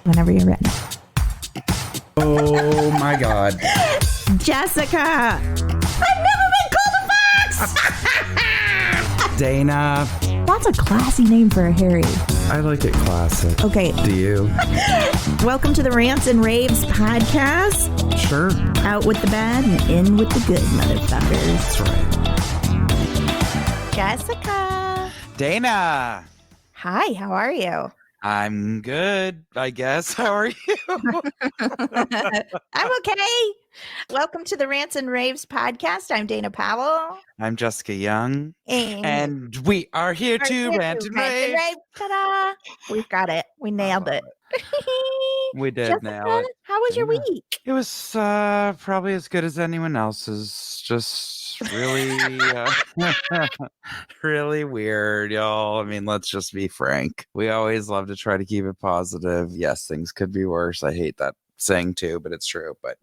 Whenever you're ready. Oh my God. Jessica! I've never been called a fox! Dana. That's a classy name for a Harry. I like it classic. Okay. Do you? Welcome to the Rants and Raves podcast. Sure. Out with the bad and in with the good, motherfuckers. That's right. Jessica. Dana. Hi, how are you? I'm good, I guess. How are you? I'm okay. Welcome to the Rants and Raves podcast. I'm Dana Powell. I'm Jessica Young. And we are here to rant and rave. Ta-da! We've got it. We nailed it. We did Jessica, nail it. How was your Yeah. week? It was probably as good as anyone else's. Just really, really weird, y'all. I mean, let's just be frank. We always love to try to keep it positive. Yes, things could be worse. I hate that saying too, but it's true. But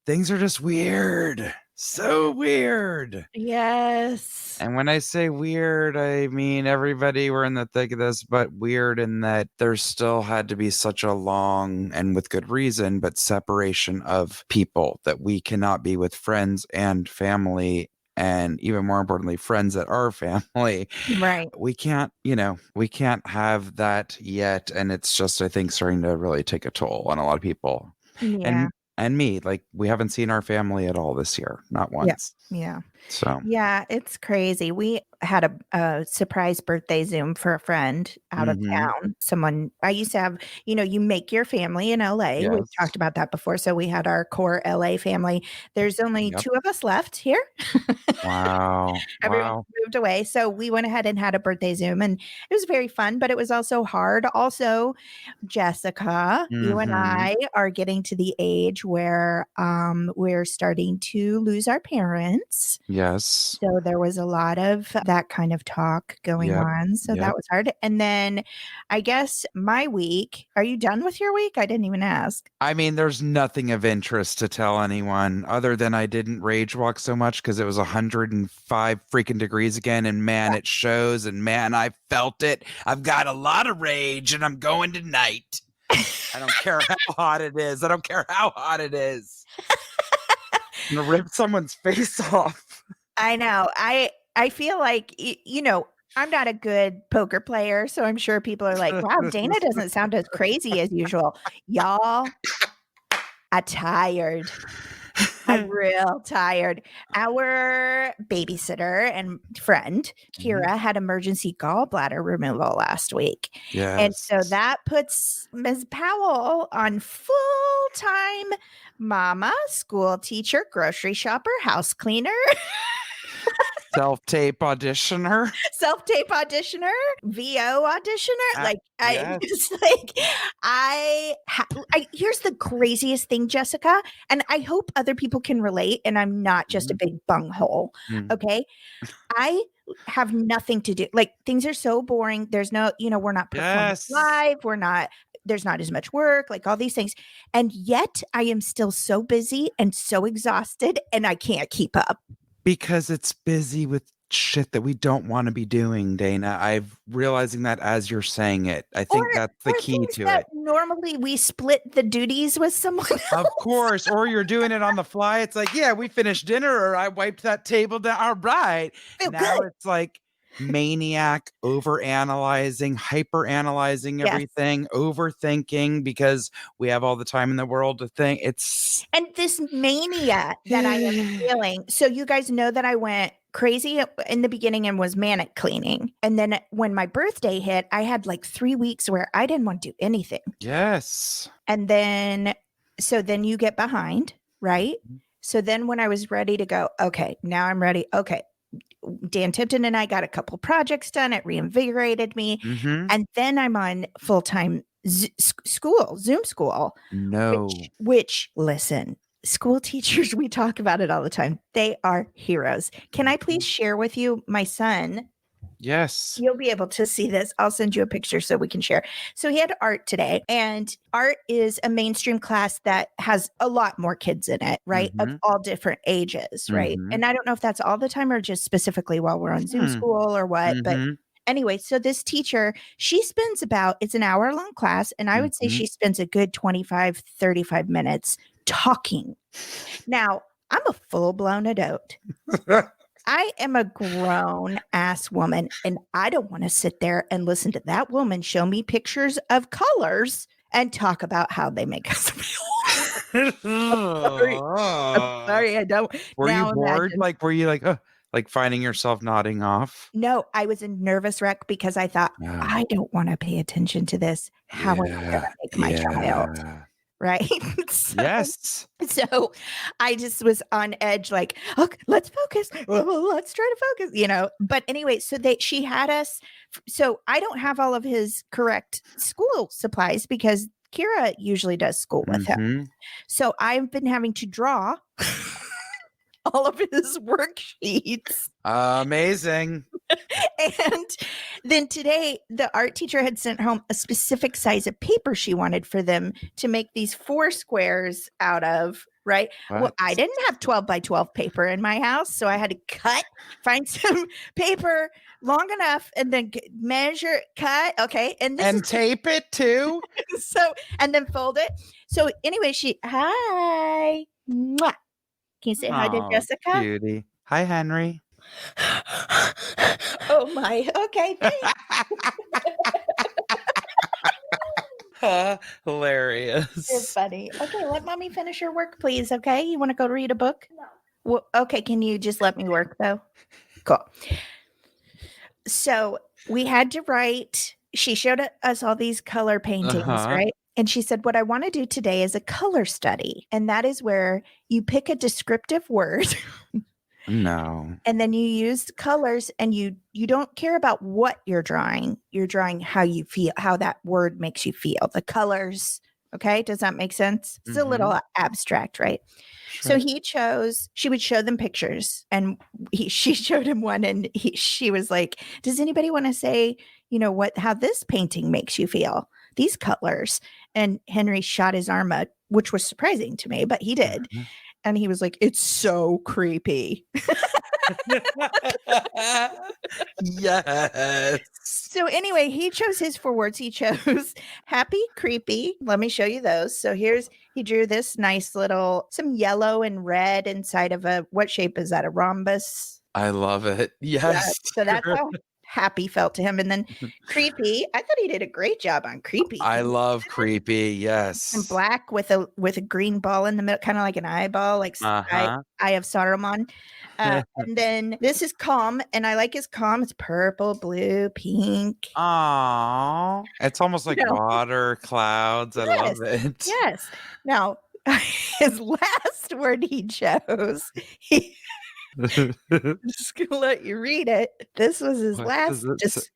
things are just weird. So weird. Yes. And when I say weird, I mean everybody, we're in the thick of this, but weird in that there still had to be such a long, and with good reason, but separation of people that we cannot be with friends and family, and even more importantly, friends that are family. Right. We can't have that yet. And it's just, I think, starting to really take a toll on a lot of people. Yeah. And me, like, we haven't seen our family at all this year, not once. Yeah. So Yeah, it's crazy. We had a surprise birthday Zoom for a friend out of town. Someone I used to have, you make your family in LA. Yes. We've talked about that before. So we had our core LA family. There's only two of us left here. Wow. Everyone moved away. So we went ahead and had a birthday Zoom, and it was very fun, but it was also hard. Also, Jessica, you and I are getting to the age where we're starting to lose our parents. Yes. So there was a lot of that kind of talk going on. So that was hard. And then I guess my week, are you done with your week? I didn't even ask. I mean, there's nothing of interest to tell anyone other than I didn't rage walk so much because it was 105 freaking degrees again. And man, it shows. And man, I felt it. I've got a lot of rage and I'm going tonight. I don't care how hot it is. I'm going to rip someone's face off. I know. I feel like, I'm not a good poker player, so I'm sure people are like, wow, Dana doesn't sound as crazy as usual. Y'all, I'm tired. I'm real tired. Our babysitter and friend, Kira, had emergency gallbladder removal last week. Yes. And so that puts Ms. Powell on full-time mama, school teacher, grocery shopper, house cleaner. Self-tape auditioner, VO auditioner. Here's the craziest thing, Jessica, and I hope other people can relate, and I'm not just a big bunghole. Okay. I have nothing to do. Like, things are so boring. There's no, we're not performing live. There's not as much work, like all these things. And yet I am still so busy and so exhausted, and I can't keep up. Because it's busy with shit that we don't want to be doing, Dana. I'm realizing that as you're saying it. I think that's the key to it. Normally we split the duties with someone else. Of course. Or you're doing it on the fly. It's like, yeah, we finished dinner, or I wiped that table down. All right. Now it's like maniac, overanalyzing, hyper-analyzing everything, overthinking because we have all the time in the world to think. And this mania that I am feeling. So you guys know that I went crazy in the beginning and was manic cleaning. And then when my birthday hit, I had like 3 weeks where I didn't want to do anything. Yes. And then you get behind, right? So then when I was ready to go, okay, now I'm ready. Okay. Dan Tipton and I got a couple projects done. It reinvigorated me. And then I'm on full-time Zoom school. No. Which listen, school teachers, we talk about it all the time. They are heroes. Can I please share with you my son? Yes. You'll be able to see this. I'll send you a picture so we can share. So he had art today, and art is a mainstream class that has a lot more kids in it, right? Of all different ages, right? And I don't know if that's all the time or just specifically while we're on Zoom school or what, but Anyway, so this teacher, she spends it's an hour-long class, and I would say she spends a good 25, 35 minutes talking. Now, I'm a full-blown adult. I am a grown-ass woman, and I don't want to sit there and listen to that woman show me pictures of colors and talk about how they make us feel. I'm sorry, I don't. Were Now you bored? imagine. Were you like finding yourself nodding off? No, I was a nervous wreck because I thought, I don't want to pay attention to this. How am I going to make my child? Right? Yes. So I just was on edge, like, okay, let's focus. Let's try to focus, But anyway, so she had us. So I don't have all of his correct school supplies because Kira usually does school with him. So I've been having to draw all of his worksheets. Amazing. And then today, the art teacher had sent home a specific size of paper she wanted for them to make these 4 squares out of, right? What? Well, I didn't have 12 by 12 paper in my house, so I had to find some paper long enough and then measure, cut, okay. And tape it too? And then fold it. So anyway, hi. Mwah. Can you say hi to Jessica? Cutie. Hi, Henry. Oh my. Okay. Hilarious. You're funny. Okay, let mommy finish her work, please. Okay. You want to go read a book? No. Well, okay. Can you just let me work though? Cool. So we had to write. She showed us all these color paintings, right? And she said, what I want to do today is a color study. And that is where you pick a descriptive word. No. And then you use colors and you don't care about what you're drawing. You're drawing how you feel, how that word makes you feel, the colors. Okay. Does that make sense? It's a little abstract, right? Sure. So she would show them pictures and she showed him one and she was like, does anybody want to say, how this painting makes you feel? These colors. And Henry shot his arm up, which was surprising to me, but he did. And he was like, it's so creepy. Yes. So anyway, he chose his 4 words. He chose happy, creepy. Let me show you those. So he drew this nice little, some yellow and red inside of what shape is that? A rhombus? I love it. Yes. Yeah, so that's how happy felt to him. And then creepy, I thought he did a great job on creepy. I love creepy. Yes. And black with a green ball in the middle, kind of like an eyeball, like Eye of Saruman. And then this is calm, and I like his calm. It's purple, blue, pink. Aww. It's almost like water, clouds. I love it. Yes. Now, his last word he chose, I'm just gonna let you read it. This was his last.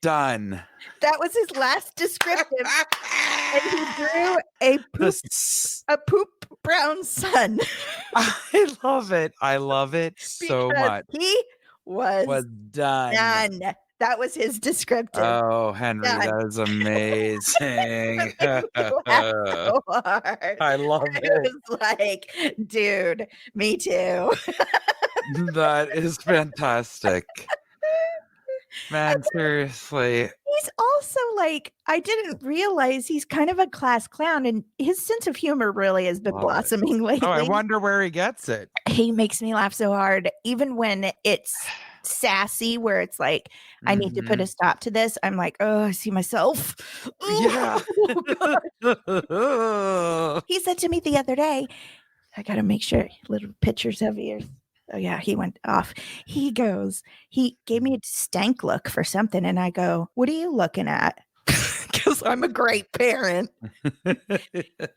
Done. That was his last descriptive, and he drew a poop brown sun. I love it. I love it so much. He was done. That was his descriptive. Oh, Henry, that is amazing. So hard. I love it. It was like, dude, me too. That is fantastic. Man, seriously. He's also like, I didn't realize he's kind of a class clown, and his sense of humor really has been blossoming lately. Oh, I wonder where he gets it. He makes me laugh so hard, even when it's sassy, where it's like, I need to put a stop to this. I'm like, oh, I see myself. Yeah. He said to me the other day, I got to make sure little pictures of yours. Oh yeah, he went off. He gave me a stank look for something. And I go, what are you looking at? Because I'm a great parent.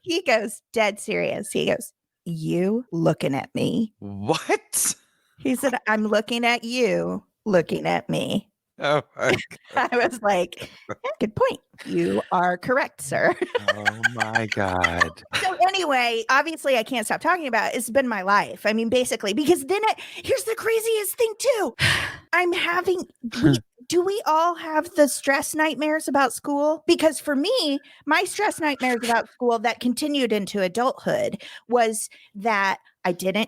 He goes, dead serious. He goes, you looking at me? What? He said, I'm looking at you, looking at me. Oh my God. I was like, good point. You are correct, sir. Oh my God. So anyway, obviously I can't stop talking about it. It's been my life. I mean, basically, because then here's the craziest thing too. I'm having, do we all have the stress nightmares about school? Because for me, my stress nightmares about school that continued into adulthood was that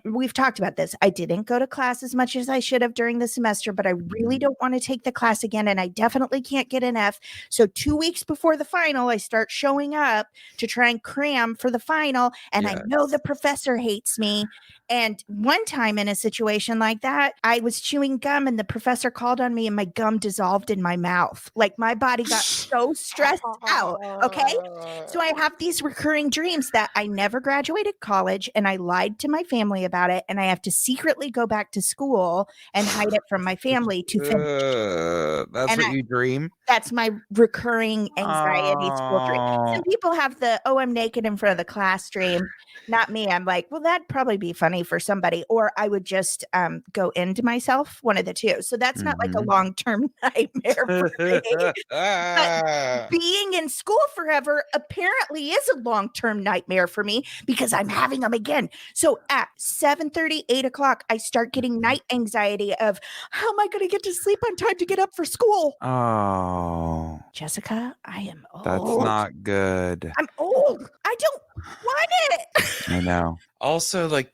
we've talked about this. I didn't go to class as much as I should have during the semester, but I really don't want to take the class again. And I definitely can't get an F. So 2 weeks before the final, I start showing up to try and cram for the final. And I know the professor hates me. And one time in a situation like that, I was chewing gum and the professor called on me and my gum dissolved in my mouth. Like my body got so stressed out. Okay. So I have these recurring dreams that I never graduated college and I lied to my family about it. And I have to secretly go back to school and hide it from my family to finish. That's what you dream? That's my recurring anxiety school dream. Some people have the, oh, I'm naked in front of the class dream. Not me. I'm like, well, that'd probably be funny for somebody. Or I would just go into myself, one of the two. So that's not like a long-term nightmare for me. But being in school forever apparently is a long-term nightmare for me because I'm having them again. So at 7:30, 8 o'clock, I start getting night anxiety of how am I going to get to sleep on time to get up for school? Oh. Jessica, I am old. That's not good. I'm old. I don't want it. I know. Also, like,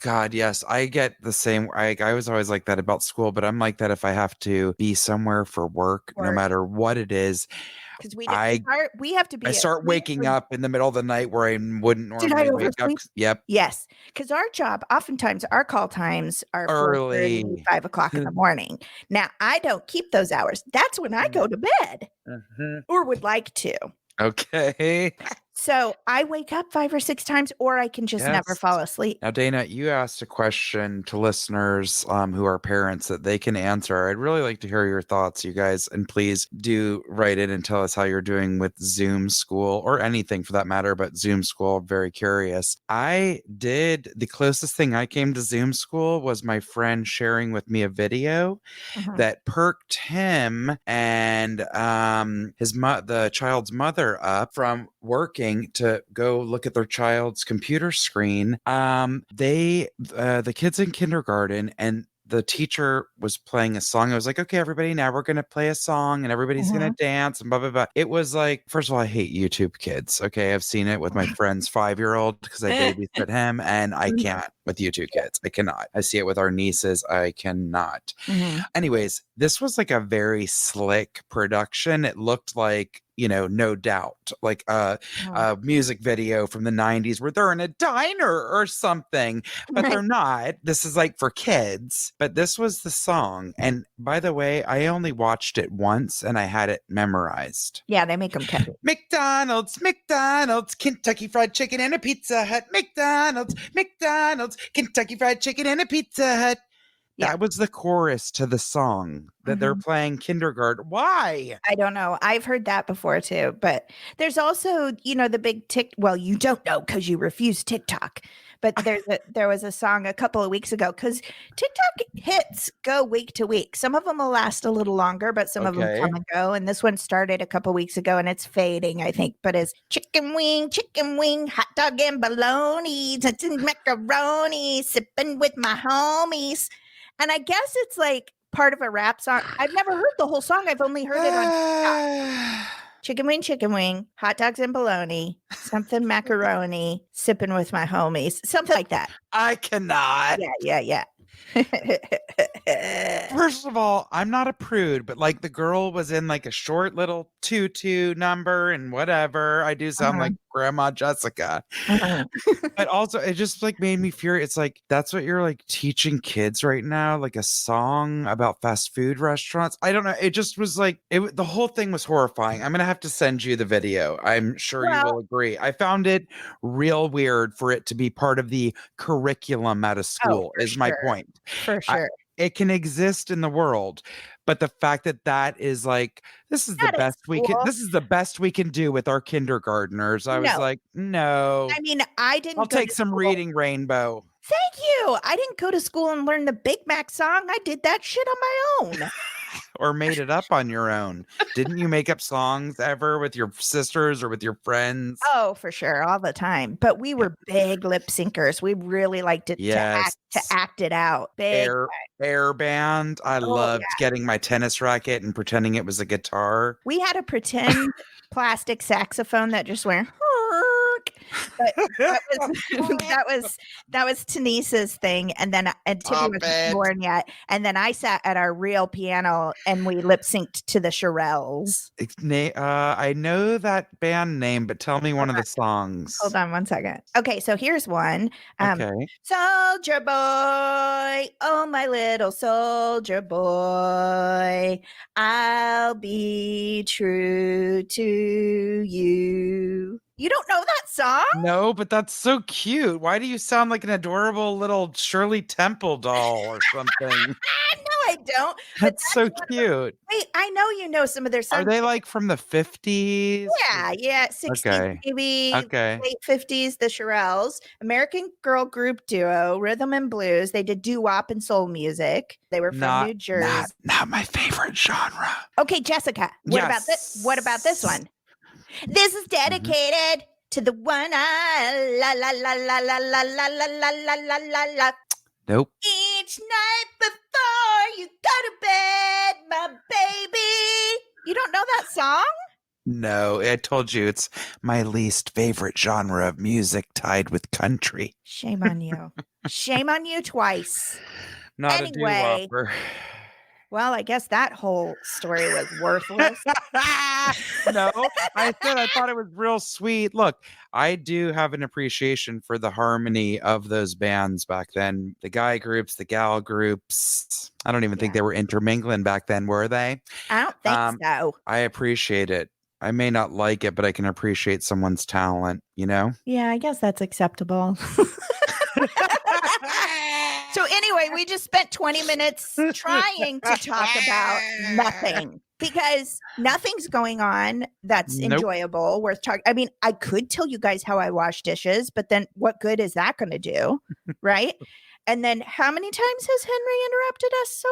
God, yes, I get the same. I was always like that about school, but I'm like that if I have to be somewhere for work, no matter what it is. Because we have to be. I start waking up in the middle of the night where I wouldn't normally wake up. Yep. Yes, because our job, oftentimes our call times are early, 5 o'clock in the morning. Now I don't keep those hours. That's when I go to bed, or would like to. Okay. So I wake up 5 or 6 times, or I can just never fall asleep. Now, Dana, you asked a question to listeners who are parents that they can answer. I'd really like to hear your thoughts, you guys. And please do write in and tell us how you're doing with Zoom school or anything for that matter, but Zoom school, I'm very curious. The closest thing I came to Zoom school was my friend sharing with me a video that perked him and the child's mother up from working to go look at their child's computer screen. The kids in kindergarten and the teacher was playing a song. I was like, okay, everybody, now we're going to play a song and everybody's going to dance and blah, blah, blah. It was like, first of all, I hate YouTube Kids. Okay. I've seen it with my friend's 5-year-old because I babysit him and I can't with YouTube Kids. I cannot. I see it with our nieces. I cannot. Anyways, this was like a very slick production. It looked like, No Doubt, like a music video from the 90s where they're in a diner or something, but they're not. This is like for kids, but this was the song. And by the way, I only watched it once and I had it memorized. Yeah, they make them catchy. McDonald's, Kentucky Fried Chicken and a Pizza Hut. McDonald's, Kentucky Fried Chicken and a Pizza Hut. Yeah. That was the chorus to the song that they're playing kindergarten. Why? I don't know. I've heard that before too. But there's also, the big well, you don't know because you refuse TikTok. But there was a song a couple of weeks ago because TikTok hits go week to week. Some of them will last a little longer, but some of them come and go. And this one started a couple of weeks ago and it's fading, I think. But it's chicken wing, hot dog and bologna, macaroni, sipping with my homies. And I guess it's like part of a rap song. I've never heard the whole song. I've only heard it on TikTok. Chicken wing, hot dogs and bologna, something macaroni, sipping with my homies, something like that. I cannot. Yeah. First of all, I'm not a prude, but like the girl was in like a short little tutu number and whatever. I do sound like Grandma Jessica. But also it just like made me furious. It's like, that's what you're like teaching kids right now, like a song about fast food restaurants. I don't know. It just was like, the whole thing was horrifying. I'm going to have to send you the video. I'm sure you will agree. I found it real weird for it to be part of the curriculum at a school is my point. For sure. It can exist in the world, but the fact that is like, this is the best we can do with our kindergartners. I was like, no. I mean, I'll take some reading Rainbow. Thank you. I didn't go to school and learn the Big Mac song. I did that shit on my own. Or made it up on your own. Didn't you make up songs ever with your sisters or with your friends? Oh, for sure. All the time. But we were big lip syncers. We really liked it to act it out. Air band. I loved getting my tennis racket and pretending it was a guitar. We had a pretend plastic saxophone that just went But that was Tenise's thing, and then and Tippy Stop wasn't it. born yet, and then I sat at our real piano and we lip synced to the Shirelles. I know that band name, but tell me one of the songs. Hold on one second. Okay, so here's one. Okay. Soldier boy, oh my little soldier boy, I'll be true to you. You don't know that song? No, but that's so cute. Why do you sound like an adorable little Shirley Temple doll or something? No, I don't. But That's so cute. wait, I know you know some of their songs. Are they like from the 50s? Yeah, 60s, Okay. maybe Okay. late 50s, the Shirelles, American girl group duo, rhythm and blues. They did doo-wop and soul music. They were from New Jersey. Not my favorite genre. Okay, Jessica, what about this? What about this one? This is dedicated to the one I la la la la la la la la la la la la la. Nope. Each night before you go to bed, my baby. You don't know that song? No, I told you it's my least favorite genre of music, tied with country. Shame on you. Shame on you twice. Not Anyway. a doo-wopper. Well, I guess that whole story was worthless. No, I thought it was real sweet. Look, I do have an appreciation for the harmony of those bands back then. The guy groups, the gal groups. I don't even think they were intermingling back then, were they? I don't think so. I appreciate it. I may not like it, but I can appreciate someone's talent, you know? Yeah, I guess that's acceptable. So anyway, we just spent 20 minutes trying to talk about nothing because nothing's going on that's enjoyable, worth talking. I mean, I could tell you guys how I wash dishes, but then what good is that going to do? Right? And then how many times has Henry interrupted us so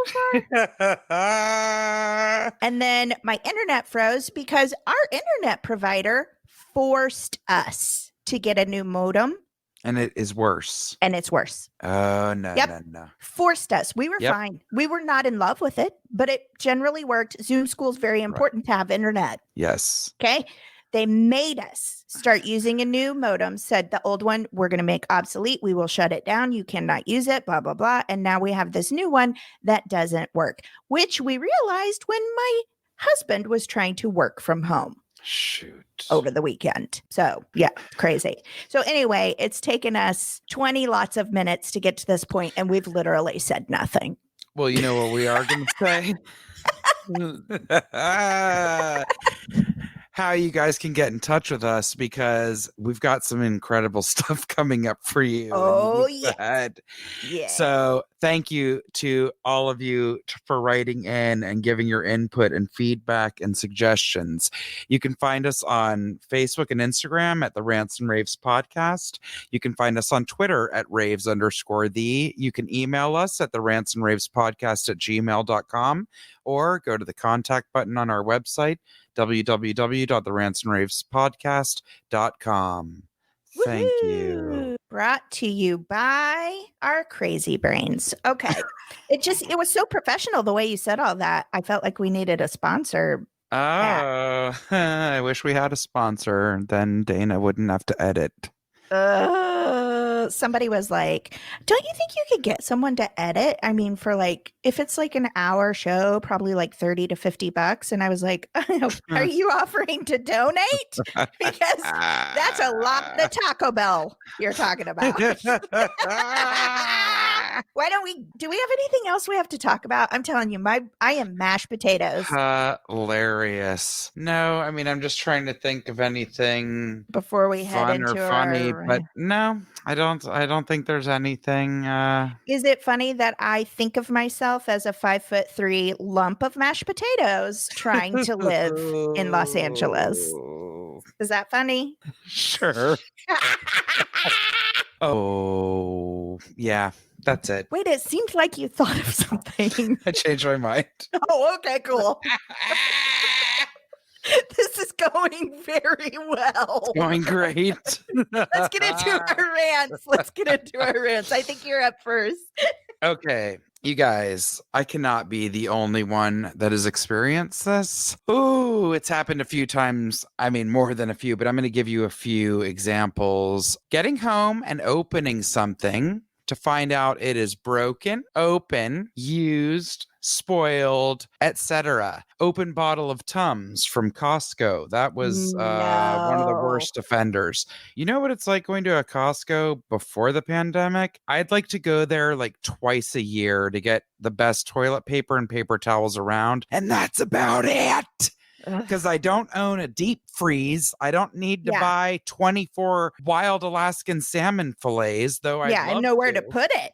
far? And then my internet froze because our internet provider forced us to get a new modem. And it is worse. And it's worse. Oh, no, no. Forced us. We were fine. We were not in love with it, but it generally worked. Zoom school is very important to have internet. Yes. Okay. They made us start using a new modem, said the old one, we're going to make obsolete. We will shut it down. You cannot use it, blah, blah, blah. And now we have this new one that doesn't work, which we realized when my husband was trying to work from home. Shoot. Over the weekend. So yeah, crazy. So anyway, it's taken us 20 lots of minutes to get to this point, and we've literally said nothing. Well, you know what we are going to say? How you guys can get in touch with us, because we've got some incredible stuff coming up for you. Oh, yeah. So thank you to all of you for writing in and giving your input and feedback and suggestions. You can find us on Facebook and Instagram at the Rants and Raves Podcast. You can find us on Twitter at raves_the. You can email us at the Rants and Raves Podcast at gmail.com, or go to the contact button on our website, www.therantsandravespodcast.com. Thank you. Brought to you by our crazy brains. Okay. It was so professional the way you said all that. I felt like we needed a sponsor. Oh, I wish we had a sponsor. Then Dana wouldn't have to edit. Somebody was like, don't you think you could get someone to edit? I mean, for like, if it's like an hour show, probably like $30 to $50. And I was like, are you offering to donate? Because that's a lot of Taco Bell you're talking about. Why don't do we have anything else we have to talk about? I'm telling you, I am mashed potatoes. Hilarious. No, I mean, I'm just trying to think of anything before we head fun into or funny, but no, I don't think there's anything. Is it funny that I think of myself as a 5'3" lump of mashed potatoes trying to live in Los Angeles? Is that funny? Sure. Oh, yeah, that's it. Wait, it seemed like you thought of something. I changed my mind. Oh, okay, cool. This is going very well. It's going great. Let's get into our rants. I think you're up first. Okay. You guys, I cannot be the only one that has experienced this. Ooh, it's happened a few times. I mean, more than a few, but I'm going to give you a few examples. Getting home and opening something to find out it is broken, open, used, spoiled, etc. Open bottle of Tums from Costco. That was one of the No. worst offenders. You know what it's like going to a Costco before the pandemic? I'd like to go there like twice a year to get the best toilet paper and paper towels around, and that's about it. Because I don't own a deep freeze. I don't need to buy 24 wild Alaskan salmon fillets, though I'd love and nowhere to to. put it.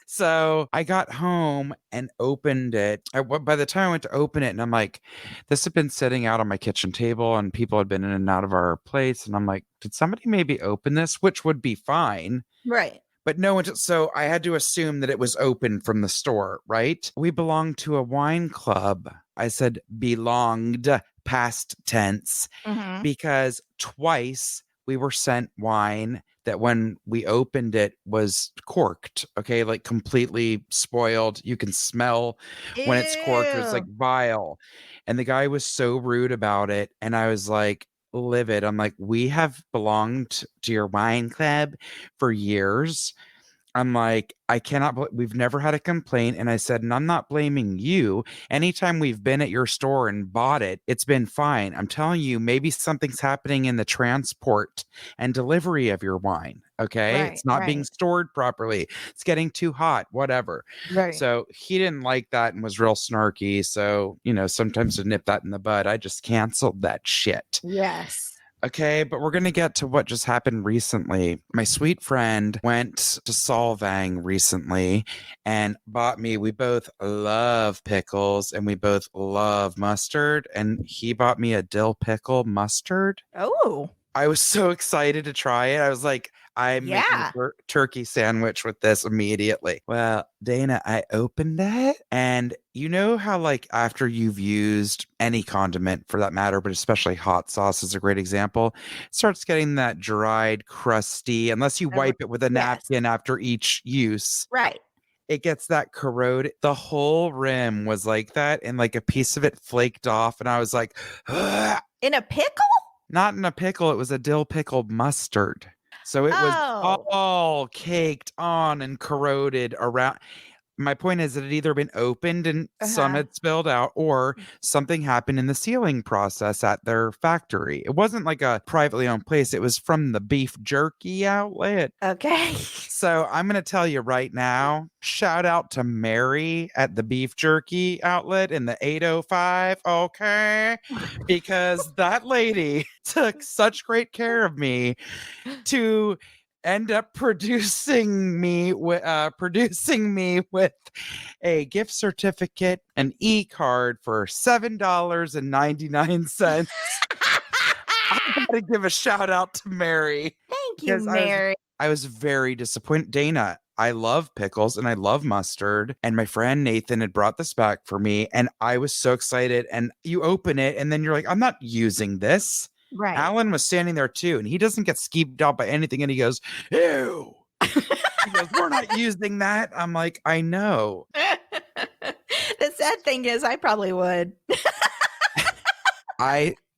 So I got home and opened it. By the time I went to open it, and I'm like, this had been sitting out on my kitchen table, and people had been in and out of our place. And I'm like, did somebody maybe open this? Which would be fine. Right. But no one, so I had to assume that it was open from the store, right? We belonged to a wine club. I said belonged, past tense, because twice we were sent wine that when we opened it was corked, okay? Like completely spoiled. You can smell when it's corked. It's like vile. And the guy was so rude about it. And I was like, livid. I'm like, we have belonged to your wine club for years. I'm like, I cannot, we've never had a complaint. And I said, and I'm not blaming you. Anytime we've been at your store and bought it, it's been fine. I'm telling you, maybe something's happening in the transport and delivery of your wine. Okay. It's not being stored properly. It's getting too hot, whatever. Right. So he didn't like that and was real snarky. So, sometimes to nip that in the bud, I just canceled that shit. Yes. Okay, but we're going to get to what just happened recently. My sweet friend went to Solvang recently and bought me, we both love pickles and we both love mustard. And he bought me a dill pickle mustard. Oh. I was so excited to try it. I was like, I'm making a turkey sandwich with this immediately. Well, Dana, I opened it, and you know how like after you've used any condiment for that matter, but especially hot sauce is a great example, it starts getting that dried, crusty, unless you wipe it with a napkin after each use. Right. It gets that corroded. The whole rim was like that, and like a piece of it flaked off, and I was like, ugh. In a pickle? Not in a pickle. It was a dill pickle mustard. So it was all caked on and corroded around. My point is that it had either been opened and some had spilled out, or something happened in the sealing process at their factory. It wasn't like a privately owned place. It was from the beef jerky outlet. Okay. So I'm going to tell you right now, shout out to Mary at the beef jerky outlet in the 805. Okay. Because that lady took such great care of me to end up producing me with a gift certificate, an e-card for $7.99. I gotta give a shout out to Mary. Thank you, Mary. I was very disappointed. Dana, I love pickles and I love mustard. And my friend Nathan had brought this back for me. And I was so excited. And you open it and then you're like, I'm not using this. Right. Alan was standing there too, and he doesn't get skeeved out by anything. And he goes, ew. He goes, we're not using that. I'm like, I know. The sad thing is, I probably would.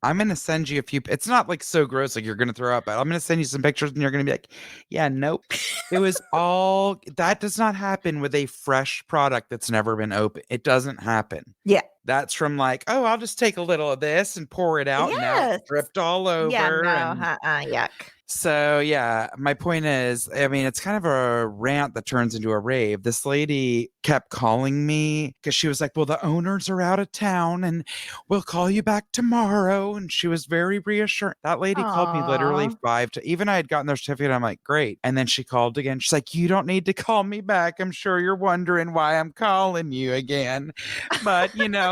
I'm going to send you a few. It's not like so gross, like you're going to throw up, but I'm going to send you some pictures and you're going to be like, yeah, nope. It was all, that does not happen with a fresh product that's never been opened. It doesn't happen. Yeah. That's from like, oh, I'll just take a little of this and pour it out. And now it's dripped all over. Yeah, no, yuck. So, yeah, my point is, I mean, it's kind of a rant that turns into a rave. This lady kept calling me because she was like, well, the owners are out of town and we'll call you back tomorrow. And she was very reassuring. That lady called me literally even I had gotten their certificate. I'm like, great. And then she called again. She's like, you don't need to call me back. I'm sure you're wondering why I'm calling you again. But,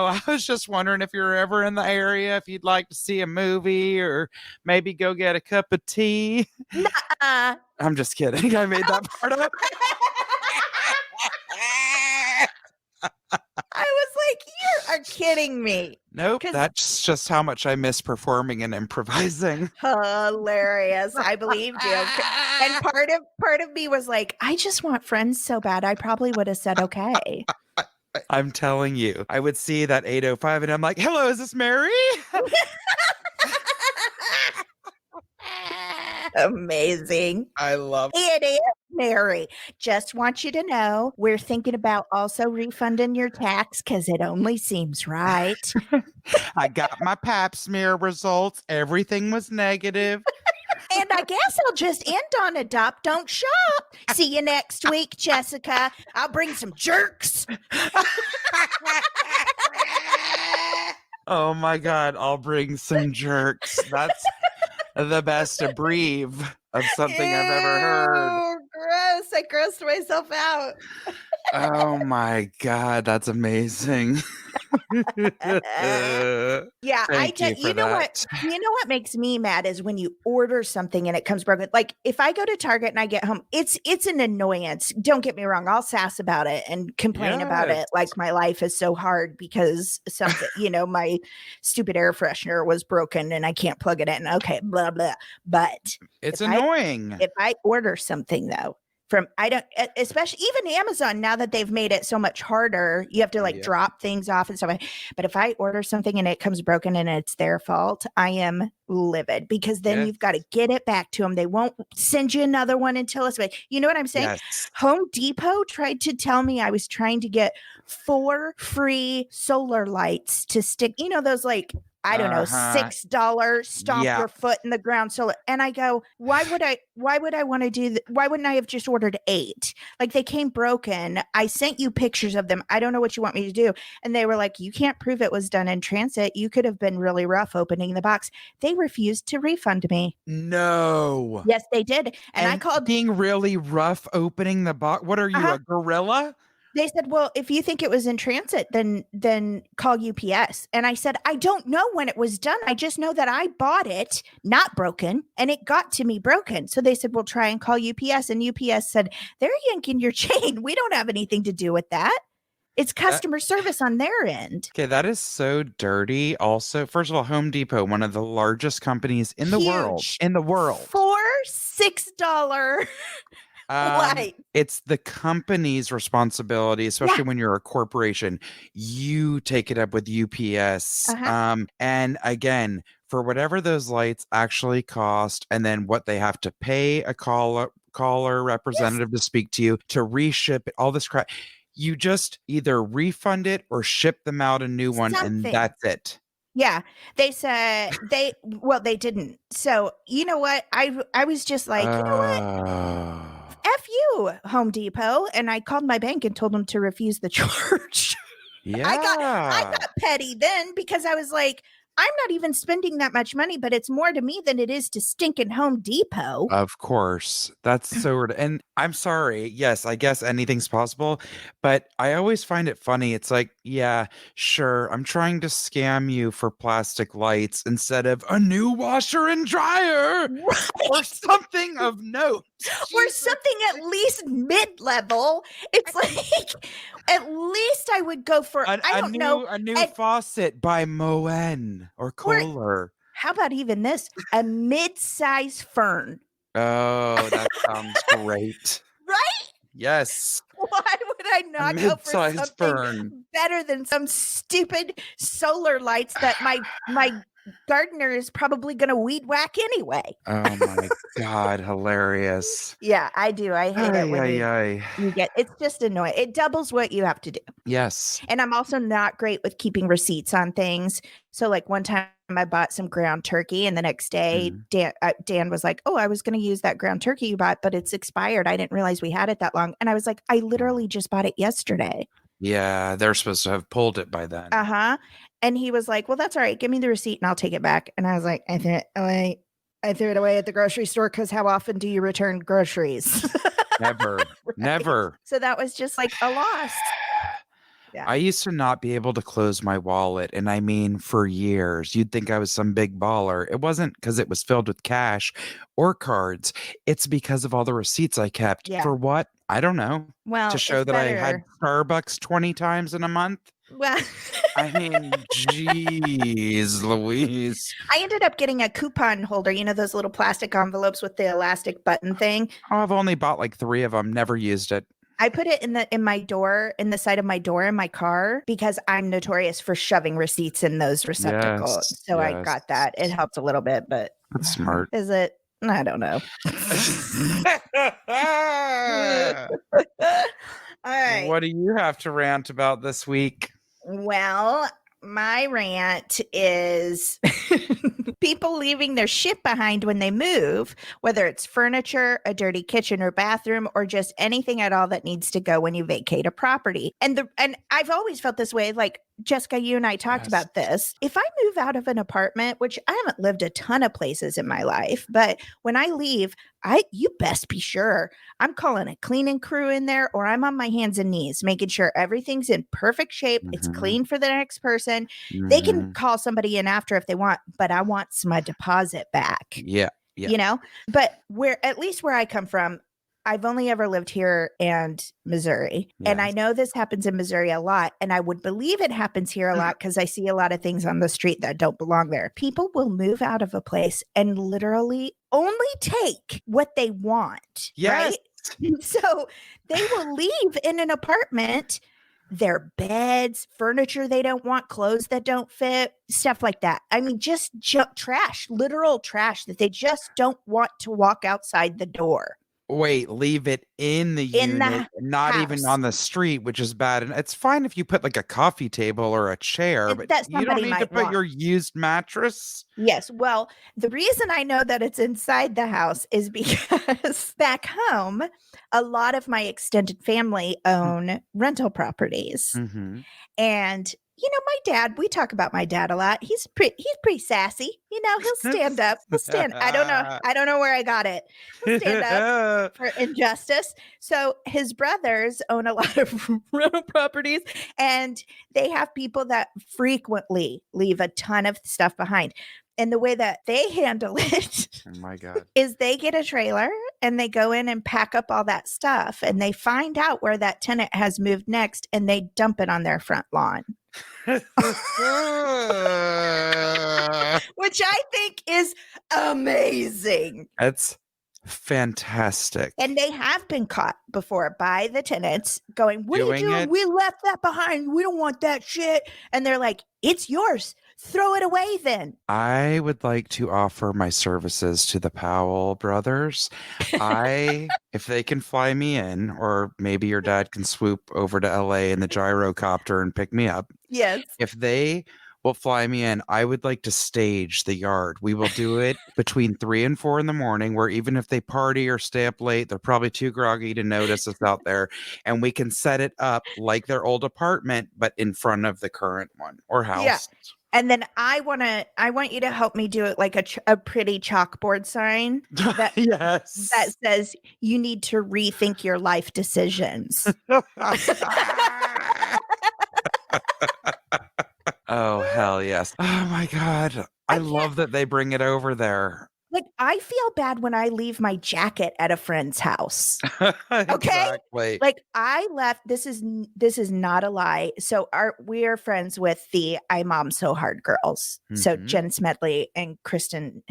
I was just wondering if you're ever in the area, if you'd like to see a movie or maybe go get a cup of tea. Nuh-uh. I'm just kidding. I made that part up. I was like, are kidding me. Nope, 'Cause- that's just how much I miss performing and improvising. Hilarious. I believed you. And part of me was like, I just want friends so bad. I probably would have said okay. I'm telling you, I would see that 805 and I'm like, hello, is this Mary? Amazing. I love It is Mary. Just want you to know we're thinking about also refunding your tax because it only seems right. I got my pap smear results. Everything was negative. And I guess I'll just end on adopt, don't shop. See you next week, Jessica. I'll bring some jerks. Oh my God, I'll bring some jerks. That's the best abbrev of something I've ever heard. Ew, gross. I grossed myself out. Oh my God, that's amazing. Yeah, Thank you for you know that. you know what makes me mad is when you order something and it comes broken. Like if I go to Target and I get home, it's an annoyance. Don't get me wrong, I'll sass about it and complain about it Yes. like my life is so hard because something, my stupid air freshener was broken and I can't plug it in. Okay, blah blah. But It's if annoying. if I order something though, especially even Amazon, now that they've made it so much harder, you have to Yeah. drop things off and stuff. But if I order something and it comes broken and it's their fault, I am livid because then you've got to get it back to them. They won't send you another one until it's like, you know what I'm saying? Yes. Home Depot tried to tell me I was trying to get 4 free solar lights to stick, those I don't know, $6 stomp Yeah. your foot in the ground solar. And I go, why would I want to do that? Why wouldn't I have just ordered 8? Like they came broken. I sent you pictures of them. I don't know what you want me to do. And they were like, you can't prove it was done in transit. You could have been really rough opening the box. They refused to refund me. No. Yes, they did. And I called being really rough opening the box. What are you, a gorilla? They said, well, if you think it was in transit, then call UPS. And I said, I don't know when it was done. I just know that I bought it not broken and it got to me broken. So they said, well, try and call UPS. And UPS said, they're yanking your chain. We don't have anything to do with that. It's customer service on their end. Okay, that is so dirty. Also, first of all, Home Depot, one of the largest companies in the world. For $6 light. It's the company's responsibility, especially when you're a corporation. You take it up with UPS. And again, for whatever those lights actually cost, and then what they have to pay a caller representative to speak to you, to reship it, all this crap. You just either refund it or ship them out a new one, and that's it. Yeah, they said they didn't. So you know what? I was just like, you know what? F you, Home Depot. And I called my bank and told them to refuse the charge. Yeah. I got petty then because I was like, I'm not even spending that much money, but it's more to me than it is to stinking Home Depot. Of course. That's so and I'm sorry. Yes, I guess anything's possible, but I always find it funny. It's like, yeah, sure. I'm trying to scam you for plastic lights instead of a new washer and dryer or something of note. Or something at least mid-level. It's like at least I would go for a new faucet by Moen or Kohler. How about even this? A mid-size fern. Oh, that sounds great. Right? Yes. Why would I not go for something fern better than some stupid solar lights that my gardener is probably going to weed whack anyway? Oh my God, hilarious. Yeah, I do. I hate it when you get, it's just annoying. It doubles what you have to do. Yes. And I'm also not great with keeping receipts on things. So like one time I bought some ground turkey and the next day Dan was like, oh, I was going to use that ground turkey you bought, but it's expired. I didn't realize we had it that long. And I was like, I literally just bought it yesterday. Yeah, they're supposed to have pulled it by then. And he was like, well, that's all right. Give me the receipt and I'll take it back. And I was like, I threw it away at the grocery store because how often do you return groceries? Never. Never. So that was just like a loss. Yeah. I used to not be able to close my wallet. And I mean, for years, you'd think I was some big baller. It wasn't because it was filled with cash or cards. It's because of all the receipts I kept. Yeah. For what? I don't know. Well, to show that I had Starbucks 20 times in a month. Well, I mean, geez, Louise. I ended up getting a coupon holder, those little plastic envelopes with the elastic button thing. Oh, I've only bought like 3 of them, never used it. I put it in my door, in the side of my door in my car, because I'm notorious for shoving receipts in those receptacles. Yes, So I got that. It helped a little bit, but that's smart. is it? I don't know. All right. What do you have to rant about this week? Well, my rant is people leaving their shit behind when they move, whether it's furniture, a dirty kitchen or bathroom, or just anything at all that needs to go when you vacate a property. And I've always felt this way, like Jessica, you and I talked about this. If I move out of an apartment, which I haven't lived a ton of places in my life, but when I leave, you best be sure I'm calling a cleaning crew in there, or I'm on my hands and knees, making sure everything's in perfect shape. It's clean for the next person. They can call somebody in after if they want, but I want my deposit back. Yeah. But at least where I come from, I've only ever lived here and Missouri. Yes. And I know this happens in Missouri a lot. And I would believe it happens here a lot because I see a lot of things on the street that don't belong there. People will move out of a place and literally only take what they want. Yes. Right? So they will leave in an apartment their beds, furniture they don't want, clothes that don't fit, stuff like that. I mean, just trash, literal trash that they just don't want to walk outside the door. Wait, leave it in the unit, not house. Even on the street, which is bad. And it's fine if you put like a coffee table or a chair, but you don't need to put your used mattress. Yes. Well, the reason I know that it's inside the house is because back home, a lot of my extended family own rental properties. Mm-hmm. And my dad, we talk about my dad a lot. He's pretty sassy. He'll stand up. I don't know where I got it. He'll stand up for injustice. So his brothers own a lot of rental properties, and they have people that frequently leave a ton of stuff behind. And the way that they handle it, oh my God, is they get a trailer and they go in and pack up all that stuff, and they find out where that tenant has moved next, and they dump it on their front lawn. Which I think is amazing. That's fantastic. And they have been caught before by the tenants going, what are you doing? We left that behind. We don't want that shit. And they're like, it's yours. Throw it away then. I would like to offer my services to the Powell brothers. If they can fly me in, or maybe your dad can swoop over to LA in the gyrocopter and pick me up. Yes. If they will fly me in, I would like to stage the yard. We will do it between 3 and 4 in the morning, where even if they party or stay up late, they're probably too groggy to notice us out there. And we can set it up like their old apartment, but in front of the current one or house. Yeah. And then I want you to help me do it like a pretty chalkboard sign that, yes, that says you need to rethink your life decisions. Oh, hell yes. Oh my God. I love that they bring it over there. Like, I feel bad when I leave my jacket at a friend's house. Okay. Exactly. Like, I left, this is not a lie. So we are friends with the I Mom So Hard girls. Mm-hmm. So Jen Smedley and Kristen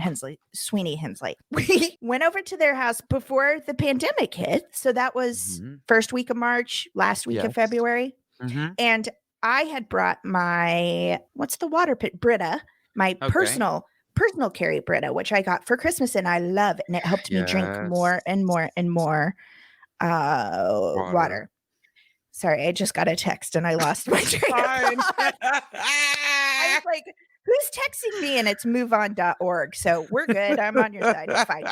Sweeney Hensley. We went over to their house before the pandemic hit. So that was first week of March, last week of February. Mm-hmm. And I had brought my, what's the water pit? Brita, my personal carry Brita, which I got for Christmas, and I love it. And it helped me drink more and more and more water. Sorry, I just got a text and I lost my train of thought. I was like, who's texting me? And it's moveon.org. So we're good. I'm on your side. It's fine.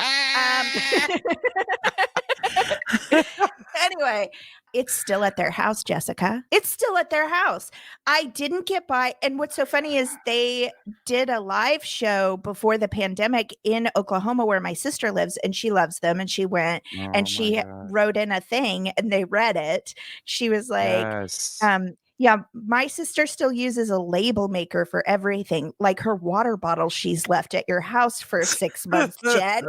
Anyway, it's still at their house, Jessica. It's still at their house. I didn't get by. And what's so funny is they did a live show before the pandemic in Oklahoma, where my sister lives, and she loves them. And she went and she wrote in a thing and they read it. She was like, Yeah, my sister still uses a label maker for everything, like her water bottle she's left at your house for 6 months, Jen.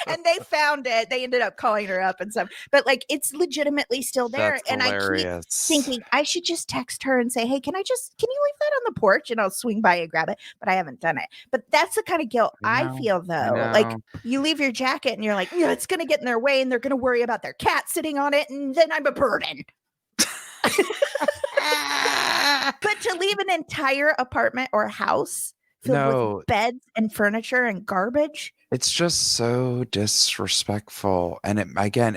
And they found it. They ended up calling her up and stuff. But like it's legitimately still there. That's And I keep hilarious. thinking I should just text her and say, hey, can you leave that on the porch and I'll swing by and grab it? But I haven't done it. But that's the kind of guilt I feel though. Like you leave your jacket and you're like, yeah, it's gonna get in their way and they're gonna worry about their cat sitting on it, and then I'm a burden. But to leave an entire apartment or house filled with beds and furniture and garbage. It's just so disrespectful. And it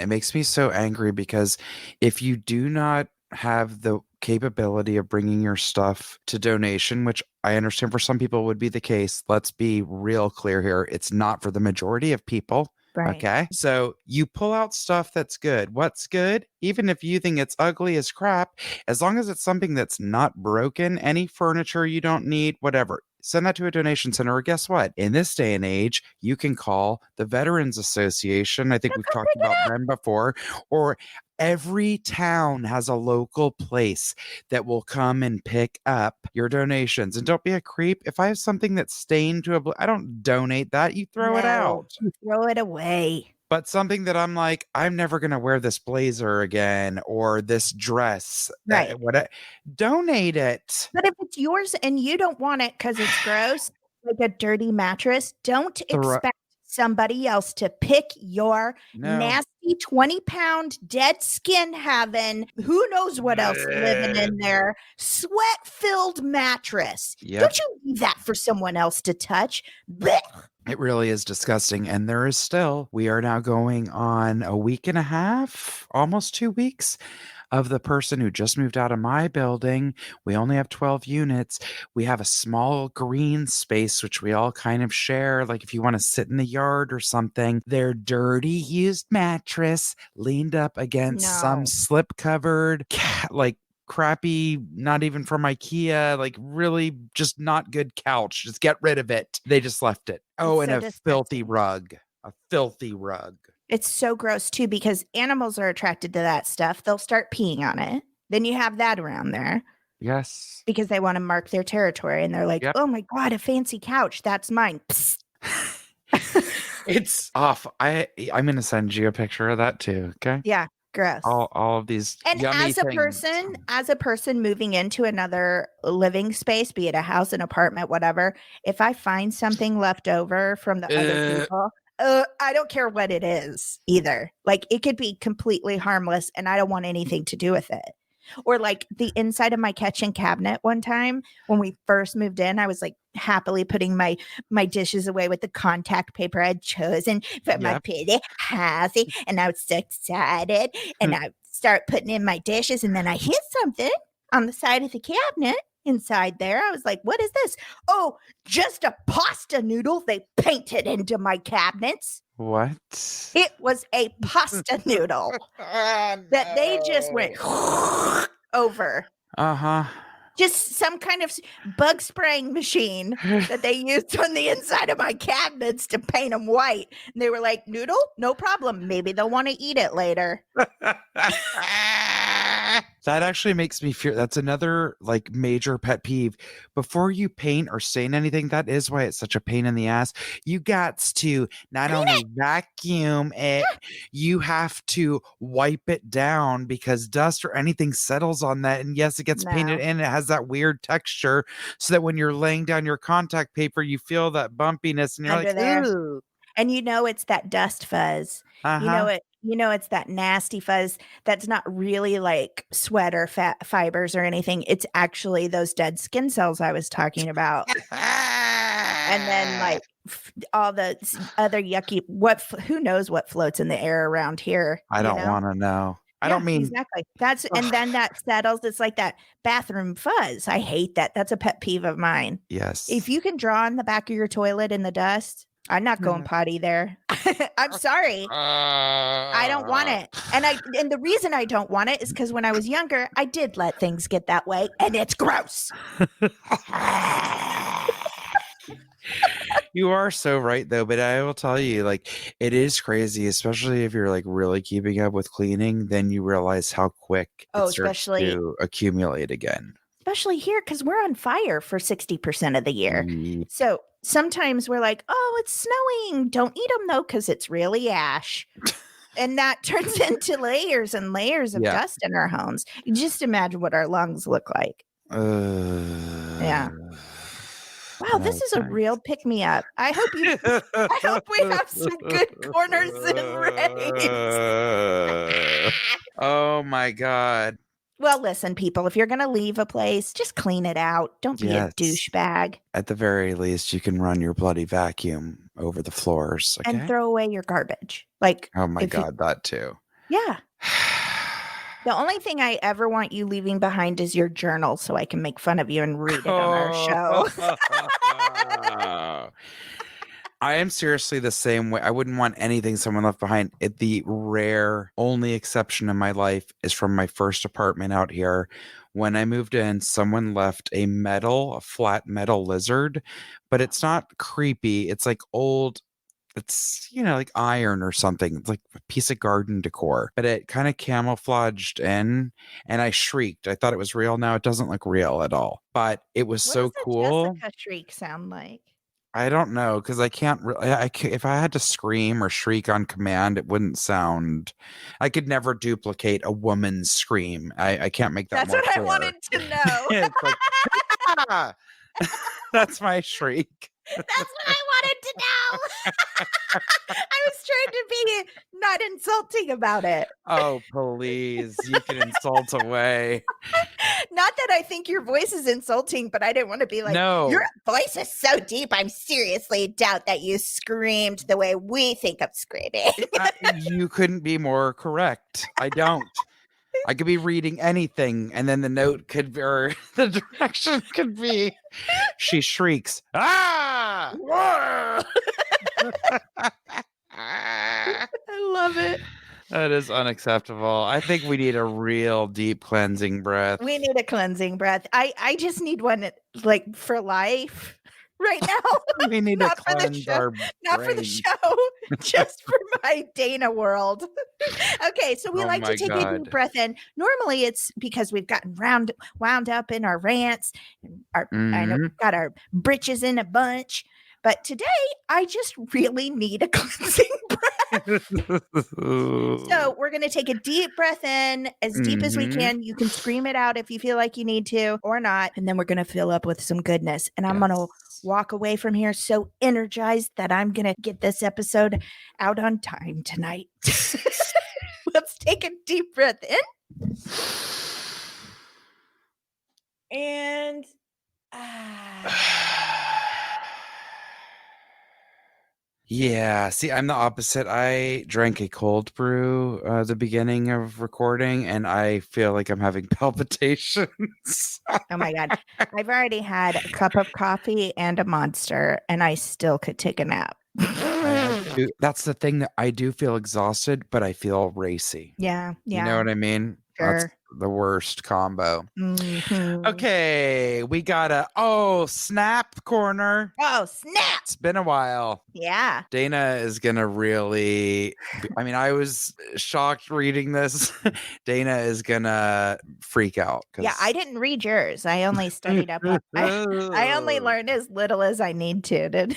makes me so angry because if you do not have the capability of bringing your stuff to donation, which I understand for some people would be the case, let's be real clear here. It's not for the majority of people. Right. Okay. So you pull out stuff that's good. What's good? Even if you think it's ugly as crap, as long as it's something that's not broken, any furniture you don't need, whatever, send that to a donation center. Or guess what? In this day and age, you can call the Veterans Association. I think we've talked about them before. Or every town has a local place that will come and pick up your donations. And don't be a creep. If I have something that's stained to I don't donate that. You throw it out. You throw it away. But something that I'm like, I'm never going to wear this blazer again or this dress. Right. Donate it. But if it's yours and you don't want it because it's gross, like a dirty mattress, don't expect somebody else to pick your nasty 20-pound dead skin having, who knows what else living in there, sweat-filled mattress. Yep. Don't you leave that for someone else to touch. Blech. It really is disgusting. And we are now going on a week and a half, almost 2 weeks of the person who just moved out of my building. We only have 12 units. We have a small green space, which we all kind of share. Like if you want to sit in the yard or something, their dirty used mattress leaned up against some slip covered, like crappy, not even from IKEA, like really just not good couch. Just get rid of it. They just left it. Oh, and a filthy rug. A filthy rug. It's so gross too, because animals are attracted to that stuff. They'll start peeing on it. Then you have that around there. Yes. Because they want to mark their territory and they're like, oh my God, a fancy couch. That's mine. It's off. I'm going to send you a picture of that too. Okay. Yeah. Gross. All of these and yummy as a person moving into another living space, be it a house, an apartment, whatever, if I find something left over from the other people, I don't care what it is either. Like it could be completely harmless and I don't want anything to do with it. Or like the inside of my kitchen cabinet one time when we first moved in, I was like happily putting my dishes away with the contact paper I'd chosen for my pretty house. And I was so excited and I start putting in my dishes and then I hit something on the side of the cabinet inside there. I was like, what is this? Oh, just a pasta noodle they painted into my cabinets. What? It was a pasta noodle that they just went over. Uh-huh. Just some kind of bug spraying machine that they used on the inside of my cabinets to paint them white. And they were like, noodle? No problem. Maybe they'll want to eat it later. That actually makes me fear. That's another like major pet peeve. Before you paint or stain anything, that is why it's such a pain in the ass. You got to not only vacuum it, you have to wipe it down because dust or anything settles on that. And yes, it gets painted in. It has that weird texture so that when you're laying down your contact paper, you feel that bumpiness and you're under like, there. ooh. And it's that dust fuzz. It's that nasty fuzz that's not really like sweat or fat fibers or anything. It's actually those dead skin cells I was talking about. And then like all the other yucky, who knows what floats in the air around here. I don't want to know. I don't mean exactly. And then that settles. It's like that bathroom fuzz. I hate that. That's a pet peeve of mine. Yes. If you can draw on the back of your toilet in the dust, I'm not going potty there. I'm sorry. I don't want it. And the reason I don't want it is because when I was younger, I did let things get that way and it's gross. You are so right, though. But I will tell you, like, it is crazy, especially if you're like really keeping up with cleaning. Then you realize how quick Oh, it starts to accumulate again. especially here because we're on fire for 60% of the year. Ye- So sometimes we're like, oh, it's snowing. Don't eat them though, because it's really ash. And that turns into layers and layers of Yeah. dust in our homes. You just imagine what our lungs look like. Yeah. Wow, this is a real pick me up. I hope we have some good corners and raves. Oh my God. Well, listen, people, if you're going to leave a place, just clean it out. Don't be a Yes. douchebag. At the very least, you can run your bloody vacuum over the floors. Okay. And throw away your garbage. Like, oh my God, that too. Yeah. The only thing I ever want you leaving behind is your journal so I can make fun of you and read it on our show. I am seriously the same way. I wouldn't want anything someone left behind. The rare only exception in my life is from my first apartment out here. When I moved in, someone left a flat metal lizard, but it's not creepy. It's like old. It's, like iron or something. It's like a piece of garden decor, but it kind of camouflaged in and I shrieked. I thought it was real. Now it doesn't look real at all, but it was What so does a cool. Jessica shriek sound like? I don't know. Cause I can't really, if I had to scream or shriek on command, it wouldn't sound, I could never duplicate a woman's scream. I can't make that That's more what clear. I wanted to know. It's like, "Ah!" That's my shriek. That's what I wanted to know. I was trying to be not insulting about it. Oh, please. You can insult away. Not that I think your voice is insulting, but I didn't want to be like, No. Your voice is so deep. I'm seriously doubt that you screamed the way we think of screaming. You couldn't be more correct. I don't. I could be reading anything, and then the note could be, or the direction could be, she shrieks, ah! I love it. That is unacceptable. I think we need a real deep cleansing breath. We need a cleansing breath. I just need one like for life right now. We need to cleanse our Not for the brain. show, just for my Dana world. Okay, so we Oh like to my take a God. deep breath in. Normally it's because we've gotten wound up in our rants. And I know we've got our britches in a bunch. But today, I just really need a cleansing breath. So we're going to take a deep breath in, as deep as we can. You can scream it out if you feel like you need to or not. And then we're going to fill up with some goodness. And I'm going to walk away from here so energized that I'm going to get this episode out on time tonight. Let's take a deep breath in. And yeah, see, I'm the opposite. I drank a cold brew the beginning of recording, and I feel like I'm having palpitations. Oh my God. I've already had a cup of coffee and a Monster, and I still could take a nap. That's the thing, that I do feel exhausted, but I feel racy. Yeah. You know what I mean? Sure. That's the worst combo. Mhm. Okay, we got a snap corner. Oh, snap. It's been a while. Yeah. Dana is gonna really, I was shocked reading this. Dana is gonna freak out. Yeah, I didn't read yours. I only studied up. I only learned as little as I need to.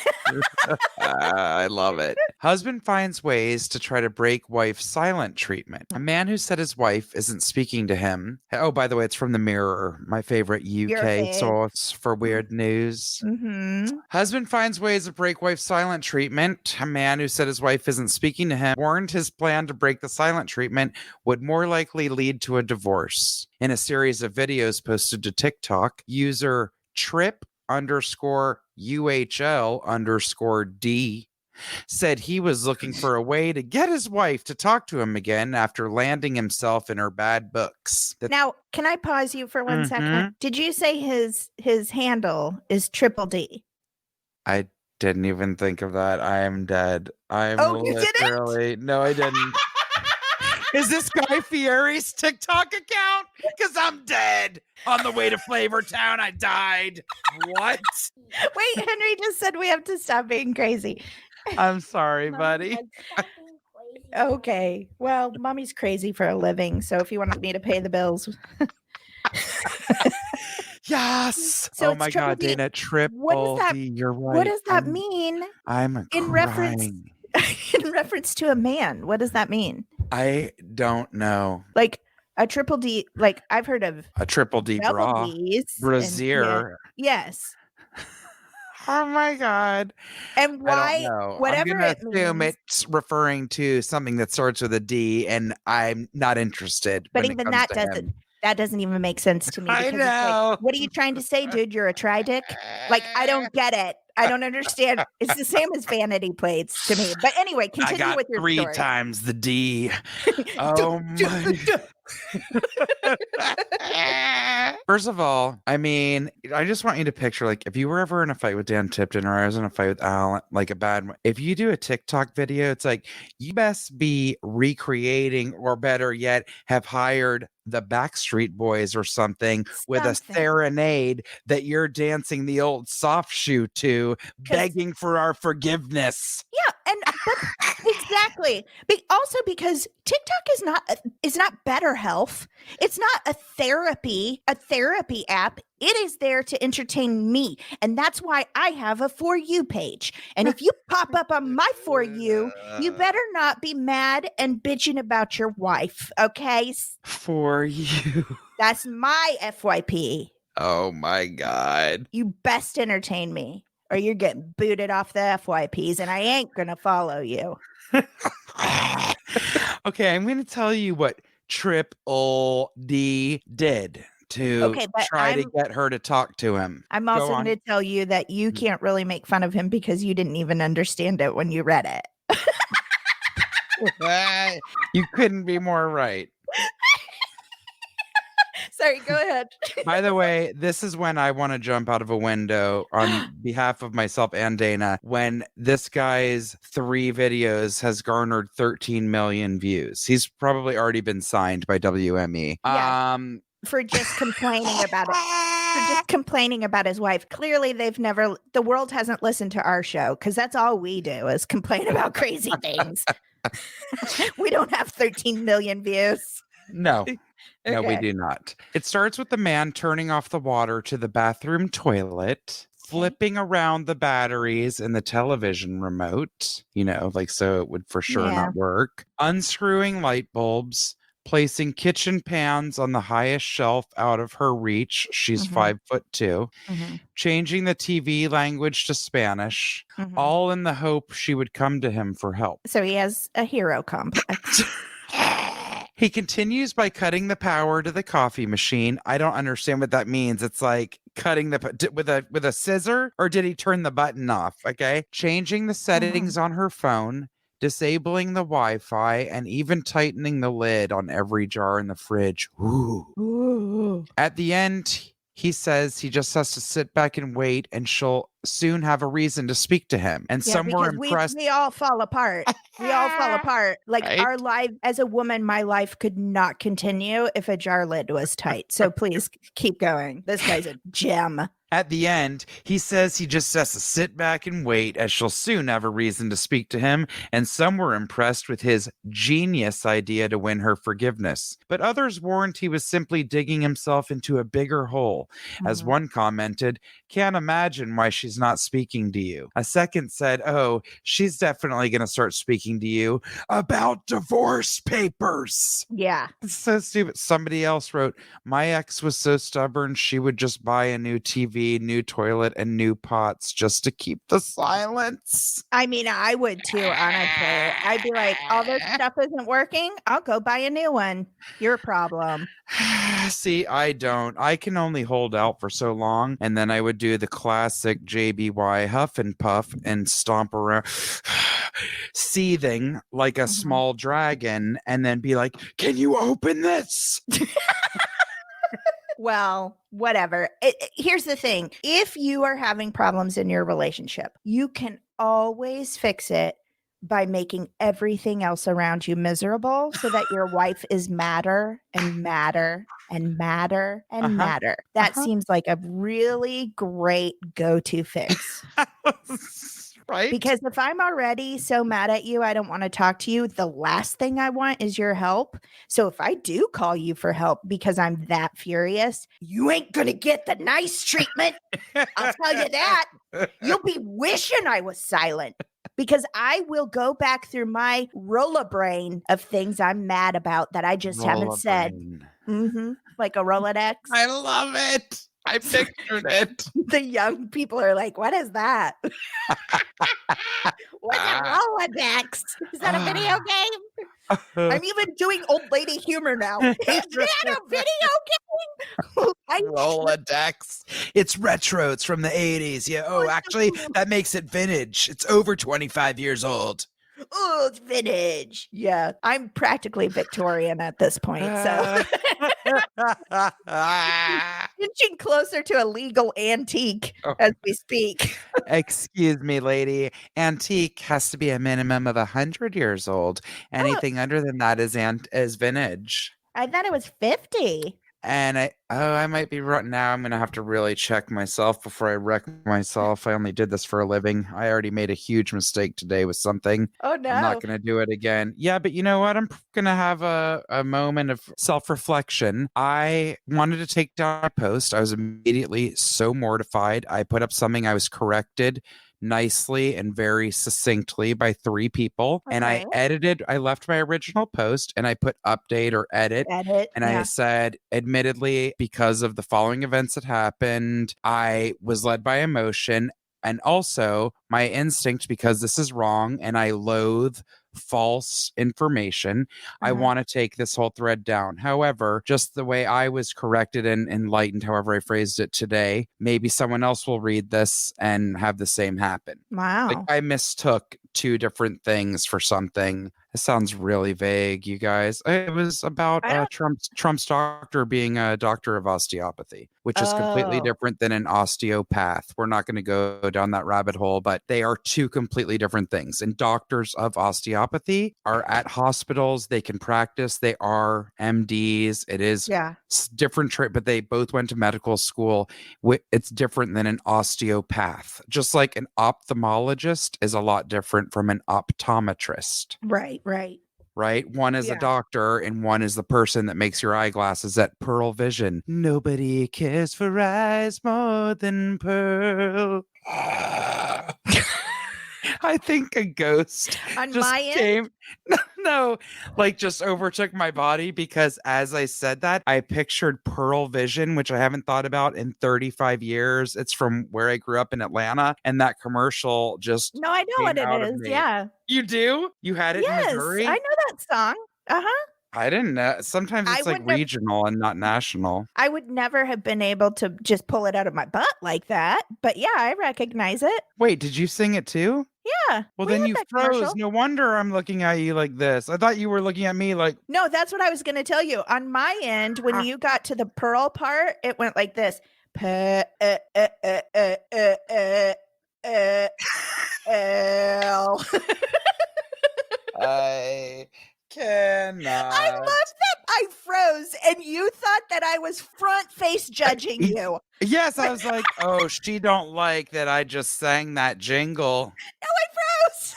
I love it. Husband finds ways to try to break wife's silent treatment. A man who said his wife isn't speaking to him. Oh, by the way, it's from the Mirror, my favorite UK source for weird news. Mm-hmm. Husband finds ways to break wife's silent treatment. A man who said his wife isn't speaking to him warned his plan to break the silent treatment would more likely lead to a divorce. In a series of videos posted to TikTok, user trip_UHL_D said he was looking for a way to get his wife to talk to him again after landing himself in her bad books. Now, can I pause you for 1 second? Did you say his handle is Triple D? I didn't even think of that. I am dead. You didn't? No, I didn't. Is this Guy Fieri's TikTok account? Because I'm dead. On the way to Flavortown, I died. What? Wait, Henry just said we have to stop being crazy. I'm sorry, buddy. Okay. Well, mommy's crazy for a living. So if you want me to pay the bills. Yes. So Oh it's my triple God, D. Dana, triple What does that D. You're right. What does that mean I'm in reference crying. in reference to a man? What does that mean? I don't know. Like a triple D, like I've heard of A triple D double bra. Ds. Brassiere. Yes. Oh my God. And I don't why, know. I'm whatever going to it assume means, it's referring to something that starts with a D, and I'm not interested but when it even comes that to him. doesn't even make sense to me. I Because it's like, know. what are you trying to say, dude? You're a tri-dick? Like, I don't get it. I don't understand. It's the same as vanity plates to me. But anyway, I continue got with your 3 story. times the D. Oh my. First of all, I mean, I just want you to picture, like, if you were ever in a fight with Dan Tipton or I was in a fight with Alan, like a bad one, if you do a TikTok video, it's like, you best be recreating, or better yet, have hired the Backstreet Boys or something with a serenade that you're dancing the old soft shoe to, begging for our forgiveness. Yeah, but exactly. But also because TikTok is not better health. It's not a therapy app. It is there to entertain me. And that's why I have a For You page. And if you pop up on my For You, you better not be mad and bitching about your wife, okay? For You. That's my FYP. Oh my God. You best entertain me, or you're getting booted off the FYPs, and I ain't going to follow you. Okay, I'm going to tell you what Triple D did to try to get her to talk to him. I'm also going to tell you that you can't really make fun of him because you didn't even understand it when you read it. You couldn't be more right. Sorry, go ahead. By the way, this is when I want to jump out of a window on behalf of myself and Dana, when this guy's 3 videos has garnered 13 million views. He's probably already been signed by WME. Yeah, for just complaining about it. For just complaining about his wife. Clearly, the world hasn't listened to our show, because that's all we do is complain about crazy things. We don't have 13 million views. No. No, we do not. It starts with the man turning off the water to the bathroom toilet, flipping around the batteries in the television remote, like so it would for sure not work, unscrewing light bulbs, placing kitchen pans on the highest shelf out of her reach. She's 5'2", changing the TV language to Spanish, all in the hope she would come to him for help. So he has a hero complex. He continues by cutting the power to the coffee machine. I don't understand what that means. It's like cutting with a scissor, or did he turn the button off? Okay. Changing the settings on her phone, disabling the Wi-Fi, and even tightening the lid on every jar in the fridge. Ooh. At the end, he says he just has to sit back and wait, and she'll soon have a reason to speak to him. And some were impressed. We all fall apart. We all fall apart. Like our life, as a woman, my life could not continue if a jar lid was tight. So please keep going. This guy's a gem. At the end, he says he just has to sit back and wait, as she'll soon have a reason to speak to him, and some were impressed with his genius idea to win her forgiveness. But others warned he was simply digging himself into a bigger hole. As one commented, "Can't imagine why she's not speaking to you." A second said, "Oh, she's definitely going to start speaking to you about divorce papers." Yeah. It's so stupid. Somebody else wrote, "My ex was so stubborn, she would just buy a new TV, new toilet, and new pots just to keep the silence." I mean, I would too, honestly. I'd be like, all this stuff isn't working. I'll go buy a new one. Your problem. See, I don't. I can only hold out for so long. And then I would do the classic JBY huff and puff and stomp around, seething like a small dragon, and then be like, "Can you open this?" Well, whatever. Here's the thing. If you are having problems in your relationship, you can always fix it by making everything else around you miserable so that your wife is madder and madder and madder and madder. That seems like a really great go-to fix. Right? Because if I'm already so mad at you, I don't want to talk to you. The last thing I want is your help. So if I do call you for help because I'm that furious, you ain't going to get the nice treatment. I'll tell you that. You'll be wishing I was silent because I will go back through my roller brain of things I'm mad about that I just haven't said. Like a Rolodex. I love it. I pictured it. The young people are like, what is that? What's a Rolodex? Is that a video game? I'm even doing old lady humor now. Is that a video game? Rolodex. It's retro. It's from the 80s. Yeah. Oh, actually, that makes it vintage. It's over 25 years old. Oh, it's vintage. Yeah. I'm practically Victorian at this point. So inching closer to a legal antique as we speak. Excuse me, lady. Antique has to be a minimum of 100 years old. Anything under than that is vintage. I thought it was 50. And I might be right now. I'm gonna have to really check myself before I wreck myself. I only did this for a living. I already made a huge mistake today with something. Oh no! I'm not gonna do it again. Yeah, but you know what? I'm gonna have a moment of self-reflection. I wanted to take down a post. I was immediately so mortified. I put up something. I was corrected nicely and very succinctly by 3 people. And I left my original post and I put update or edit. And I said, admittedly, because of the following events that happened, I was led by emotion. And also my instinct, because this is wrong and I loathe false information, I want to take this whole thread down. However, just the way I was corrected and enlightened, however I phrased it today, maybe someone else will read this and have the same happen. Wow. Like I mistook 2 different things for something. It sounds really vague, you guys. It was about Trump's doctor being a doctor of osteopathy, which is completely different than an osteopath. We're not going to go down that rabbit hole, but they are 2 completely different things. And doctors of osteopathy are at hospitals. They can practice. They are MDs. It is different, but they both went to medical school. It's different than an osteopath. Just like an ophthalmologist is a lot different from an optometrist. Right? One is a doctor and one is the person that makes your eyeglasses at Pearl Vision. Nobody cares for eyes more than Pearl. I think a ghost on my end. Just overtook my body because as I said that, I pictured Pearl Vision, which I haven't thought about in 35 years. It's from where I grew up in Atlanta, and that commercial just No, I know what it is. Yeah. You do? You had it in Missouri? I know that song. I didn't know. Sometimes it's like regional and not national. I would never have been able to just pull it out of my butt like that. But yeah, I recognize it. Wait, did you sing it too? Yeah. Well, then you froze. Commercial. No wonder I'm looking at you like this. I thought you were looking at me like. No, that's what I was going to tell you. On my end, when you got to the Pearl part, it went like this. I cannot. I love that I froze and you thought that I was front face judging you. Yes, I was like, oh, she don't like that I just sang that jingle. No, I froze.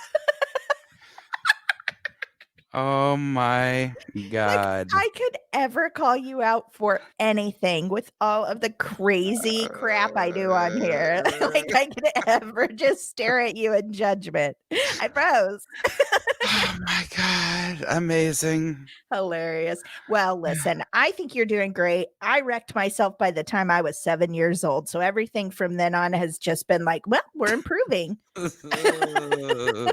Oh my God. Like, I could ever call you out for anything with all of the crazy crap I do on here. Like I could ever just stare at you in judgment. I froze. Oh my God. Amazing. Hilarious. Well, listen, I think you're doing great. I wrecked myself by the time I was 7 years old. So everything from then on has just been like, well, we're improving. It's an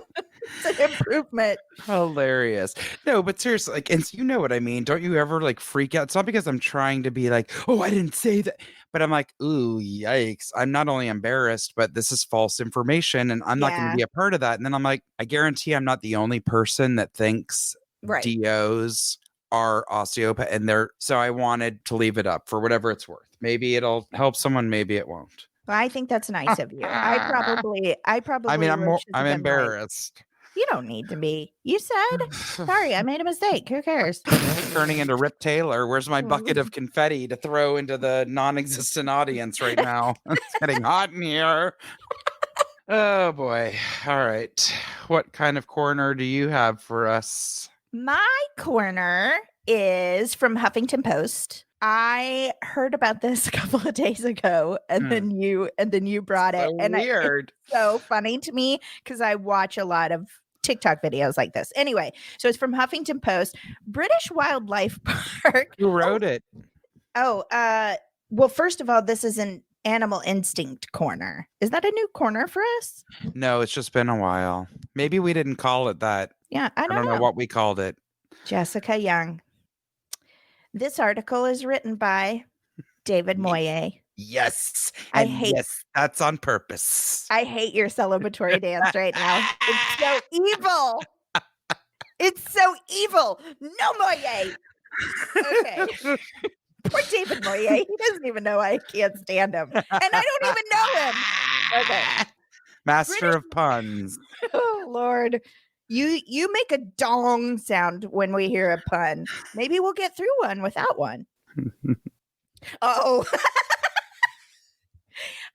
improvement. Hilarious. No, but seriously, like, and you know what I mean? Don't you ever like freak out? It's not because I'm trying to be like, oh, I didn't say that. But I'm like, ooh, yikes. I'm not only embarrassed, but this is false information and I'm not going to be a part of that. And then I'm like, I guarantee I'm not the only person that thinks DOs are osteopath and so I wanted to leave it up for whatever it's worth. Maybe it'll help someone, maybe it won't. Well, I think that's nice of you. I probably I mean, I'm embarrassed. You don't need to be. You said, sorry, I made a mistake. Who cares? Turning into Rip Taylor. Where's my bucket of confetti to throw into the non-existent audience right now? It's getting hot in here. Oh boy. All right. What kind of corner do you have for us? My corner is from Huffington Post. I heard about this a couple of days ago, and then you brought it, So and weird. it's so funny to me because I watch a lot of TikTok videos like this. Anyway, so it's from Huffington Post. British Wildlife Park. Who wrote it? Well, first of all, this is an animal instinct corner. Is that a new corner for us? No, it's just been a while. Maybe we didn't call it that. Yeah, I don't know know what we called it. Jessica Young. This article is written by David Moyer. Yes. Yes, that's on purpose. I hate your celebratory dance right now. It's so evil. It's so evil. No, Moyer. Okay. Poor David Moyer. He doesn't even know I can't stand him. And I don't even know him. Okay. Master of puns. Oh, Lord. You make a dong sound when we hear a pun. Maybe we'll get through one without one. Oh.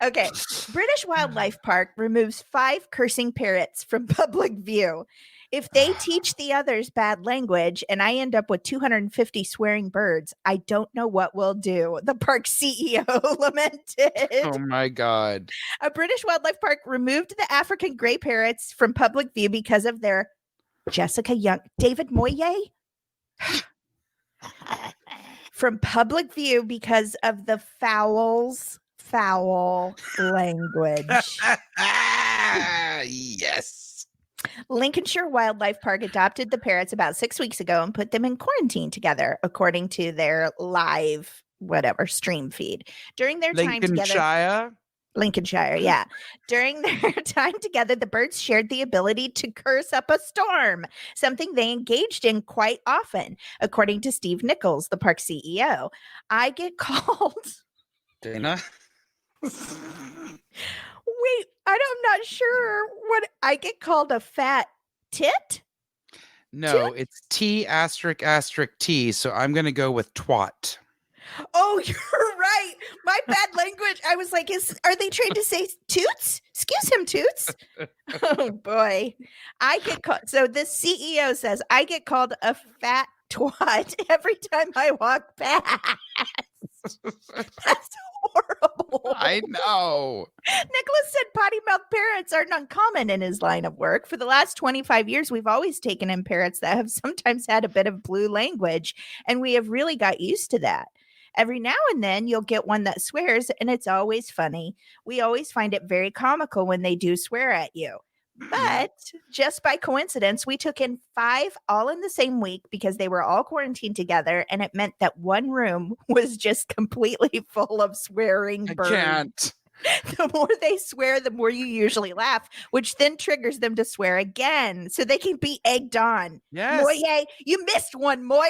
Okay. British Wildlife Park removes 5 cursing parrots from public view. If they teach the others bad language and I end up with 250 swearing birds, I don't know what we'll do, the park CEO lamented. Oh my God. A British wildlife park removed the African gray parrots from public view because of their Jessica Young, David Moyer from public view because of the foul language. Yes. Lincolnshire Wildlife Park adopted the parrots about 6 weeks ago and put them in quarantine together, according to their live stream feed. During their time together, Lincolnshire, yeah. During their time together, the birds shared the ability to curse up a storm, something they engaged in quite often, according to Steve Nichols, the park CEO. I get called. Dana? Wait, I'm not sure what I get called, a fat tit? No, it's T***T, so I'm going to go with twat. Oh, you're right. My bad language. I was like, are they trained to say toots? Excuse him, toots. Oh boy. I get called. So the CEO says I get called a fat twat every time I walk past. That's horrible. I know. Nicholas said potty mouth parrots aren't uncommon in his line of work. For the last 25 years, we've always taken in parrots that have sometimes had a bit of blue language, and we have really got used to that. Every now and then you'll get one that swears, and it's always funny. We always find it very comical when they do swear at you. But just by coincidence, we took in 5 all in the same week because they were all quarantined together, and it meant that one room was just completely full of swearing birds. I can't. The more they swear, the more you usually laugh, which then triggers them to swear again so they can be egged on. Yes. Moyer, you missed one, Moyer.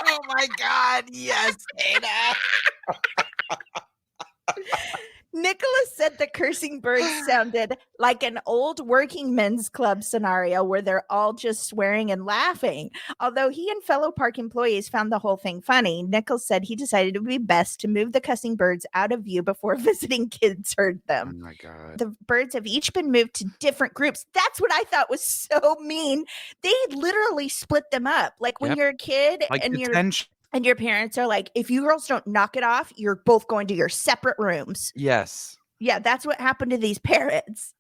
Oh my God. Yes, Dana. Nicholas said the cursing birds sounded like an old working men's club scenario where they're all just swearing and laughing. Although he and fellow park employees found the whole thing funny, Nichols said he decided it would be best to move the cussing birds out of view before visiting kids heard them. Oh my God. The birds have each been moved to different groups. That's what I thought was so mean. They literally split them up. Like when you're a kid like and your parents are like, if you girls don't knock it off, you're both going to your separate rooms. Yes. Yeah, that's what happened to these parrots.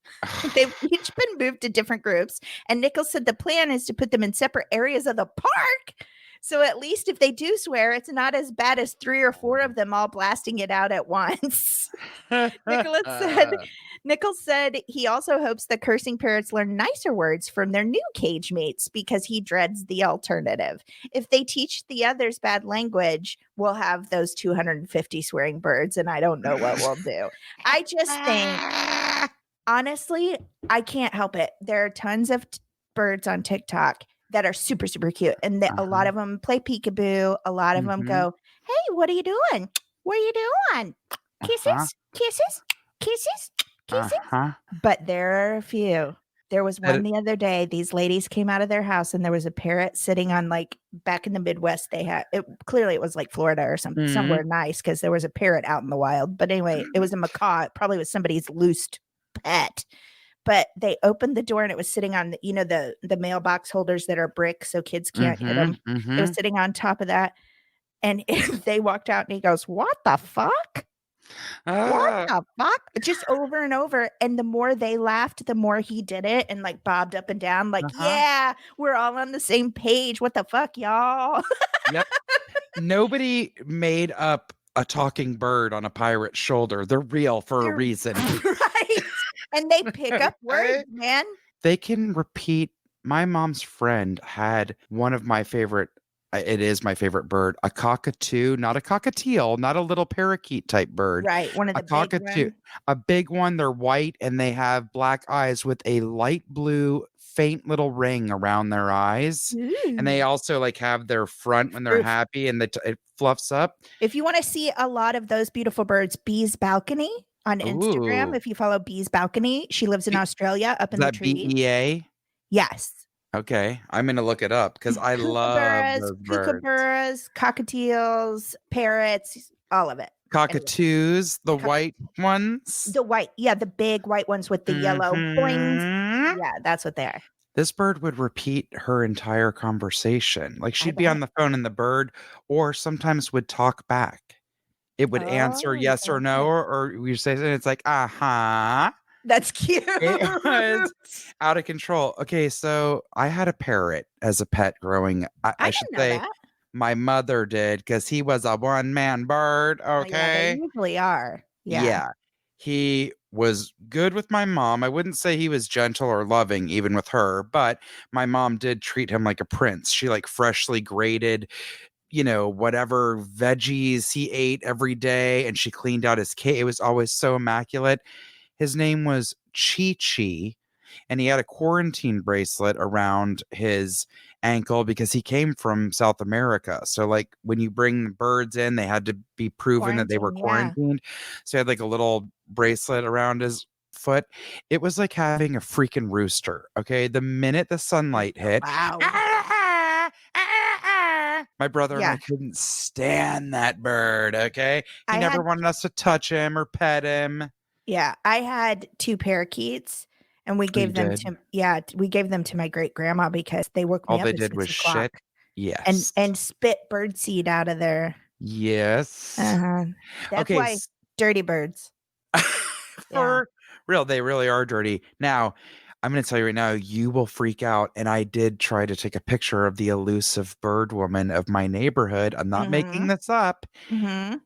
They've each been moved to different groups. And Nichols said the plan is to put them in separate areas of the park. So at least if they do swear, it's not as bad as 3 or 4 of them all blasting it out at once. Nichols said he also hopes the cursing parrots learn nicer words from their new cage mates because he dreads the alternative. If they teach the others bad language, we'll have those 250 swearing birds, and I don't know what we'll do. I just think, honestly, I can't help it. There are tons of birds on TikTok that are super, super cute. And a lot of them play peekaboo. A lot of them go, hey, what are you doing? What are you doing? Kisses, kisses, kisses, kisses. But there are a few There was one the other day. These ladies came out of their house and there was a parrot sitting on back in the Midwest. They had it. Clearly it was like Florida or somewhere nice because there was a parrot out in the wild. But anyway, it was a macaw. It probably was somebody's loose pet. But they opened the door and it was sitting on the mailbox holders that are brick so kids can't hit them. It was sitting on top of that. And they walked out and he goes, "What the fuck? What the fuck?" Just over and over. And the more they laughed, the more he did it and like bobbed up and down, like, yeah, we're all on the same page. What the fuck, y'all? Yep. Nobody made up a talking bird on a pirate's shoulder. They're real for a reason. Right. And they pick up words, man. They can repeat. My mom's friend had one of my favorite. It is my favorite bird, a cockatoo, not a cockatiel, not a little parakeet type bird. Right, one of the cockatoo, a big one. They're white and they have black eyes with a light blue, faint little ring around their eyes. Ooh. And they also like have their front when they're happy and it fluffs up. If you want to see a lot of those beautiful birds, Bee's Balcony on Instagram. If you follow Bee's Balcony, she lives in Australia up in the trees. Is that BEA? Yes. Okay, I'm gonna look it up because I love those birds. Kookaburras, cockatiels, parrots, all of it. Cockatoos, the white ones. The white, yeah, the big white ones with the yellow boings. Yeah, that's what they are. This bird would repeat her entire conversation. Like she'd be on the phone and the bird, or sometimes would talk back. It would answer yes or no, or you say something. It's like, That's cute. It was out of control. Okay, so I had a parrot as a pet growing. I should say my mother did because he was a one-man bird. Okay. Yeah, they usually are. Yeah. He was good with my mom. I wouldn't say he was gentle or loving even with her, but my mom did treat him like a prince. She like freshly grated, whatever veggies he ate every day, and she cleaned out his cage. It was always so immaculate. His name was Chi-Chi, and he had a quarantine bracelet around his ankle because he came from South America. So, like, when you bring birds in, they had to be proven that they were quarantined. Yeah. So, he had like a little bracelet around his foot. It was like having a freaking rooster. Okay. The minute the sunlight hit, my brother and I couldn't stand that bird. Okay. He never wanted us to touch him or pet him. Yeah, I had 2 parakeets, and we gave them to my great grandma because they woke me up. All they did was shit. Yes, and spit birdseed out of there. Yes, that's why dirty birds. For real, they really are dirty. Now, I'm going to tell you right now, you will freak out. And I did try to take a picture of the elusive bird woman of my neighborhood. I'm not making this up.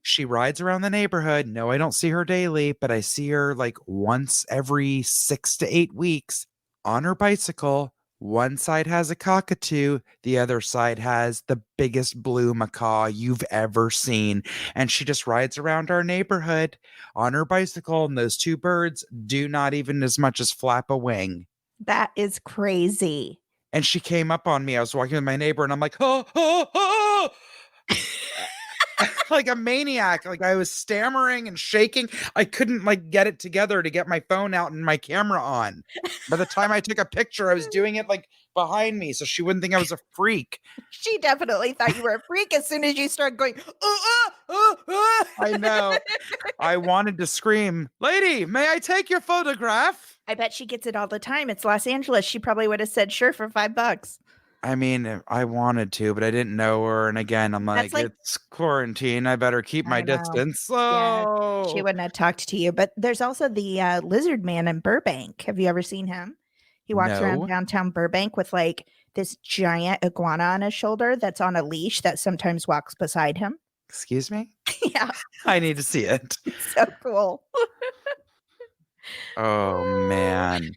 She rides around the neighborhood. No, I don't see her daily, but I see her like once every 6 to 8 weeks on her bicycle. One side has a cockatoo. The other side has the biggest blue macaw you've ever seen. And she just rides around our neighborhood on her bicycle. And those 2 birds do not even as much as flap a wing. That is crazy. And she came up on me. I was walking with my neighbor and I'm like, oh. Like a maniac. Like I was stammering and shaking. I couldn't like get it together to get my phone out and my camera on. By the time I took a picture, I was doing it like behind me so she wouldn't think I was a freak. She definitely thought you were a freak as soon as you started going, I know. I wanted to scream, "Lady, may I take your photograph?" I bet she gets it all the time. It's Los Angeles. She probably would have said sure for $5. I mean, I wanted to, but I didn't know her. And again, I'm like it's quarantine. I better keep my distance. So yeah, she wouldn't have talked to you. But there's also the lizard man in Burbank. Have you ever seen him? He walks around downtown Burbank with like this giant iguana on his shoulder that's on a leash that sometimes walks beside him. Excuse me? Yeah. I need to see it. It's so cool. Oh, man.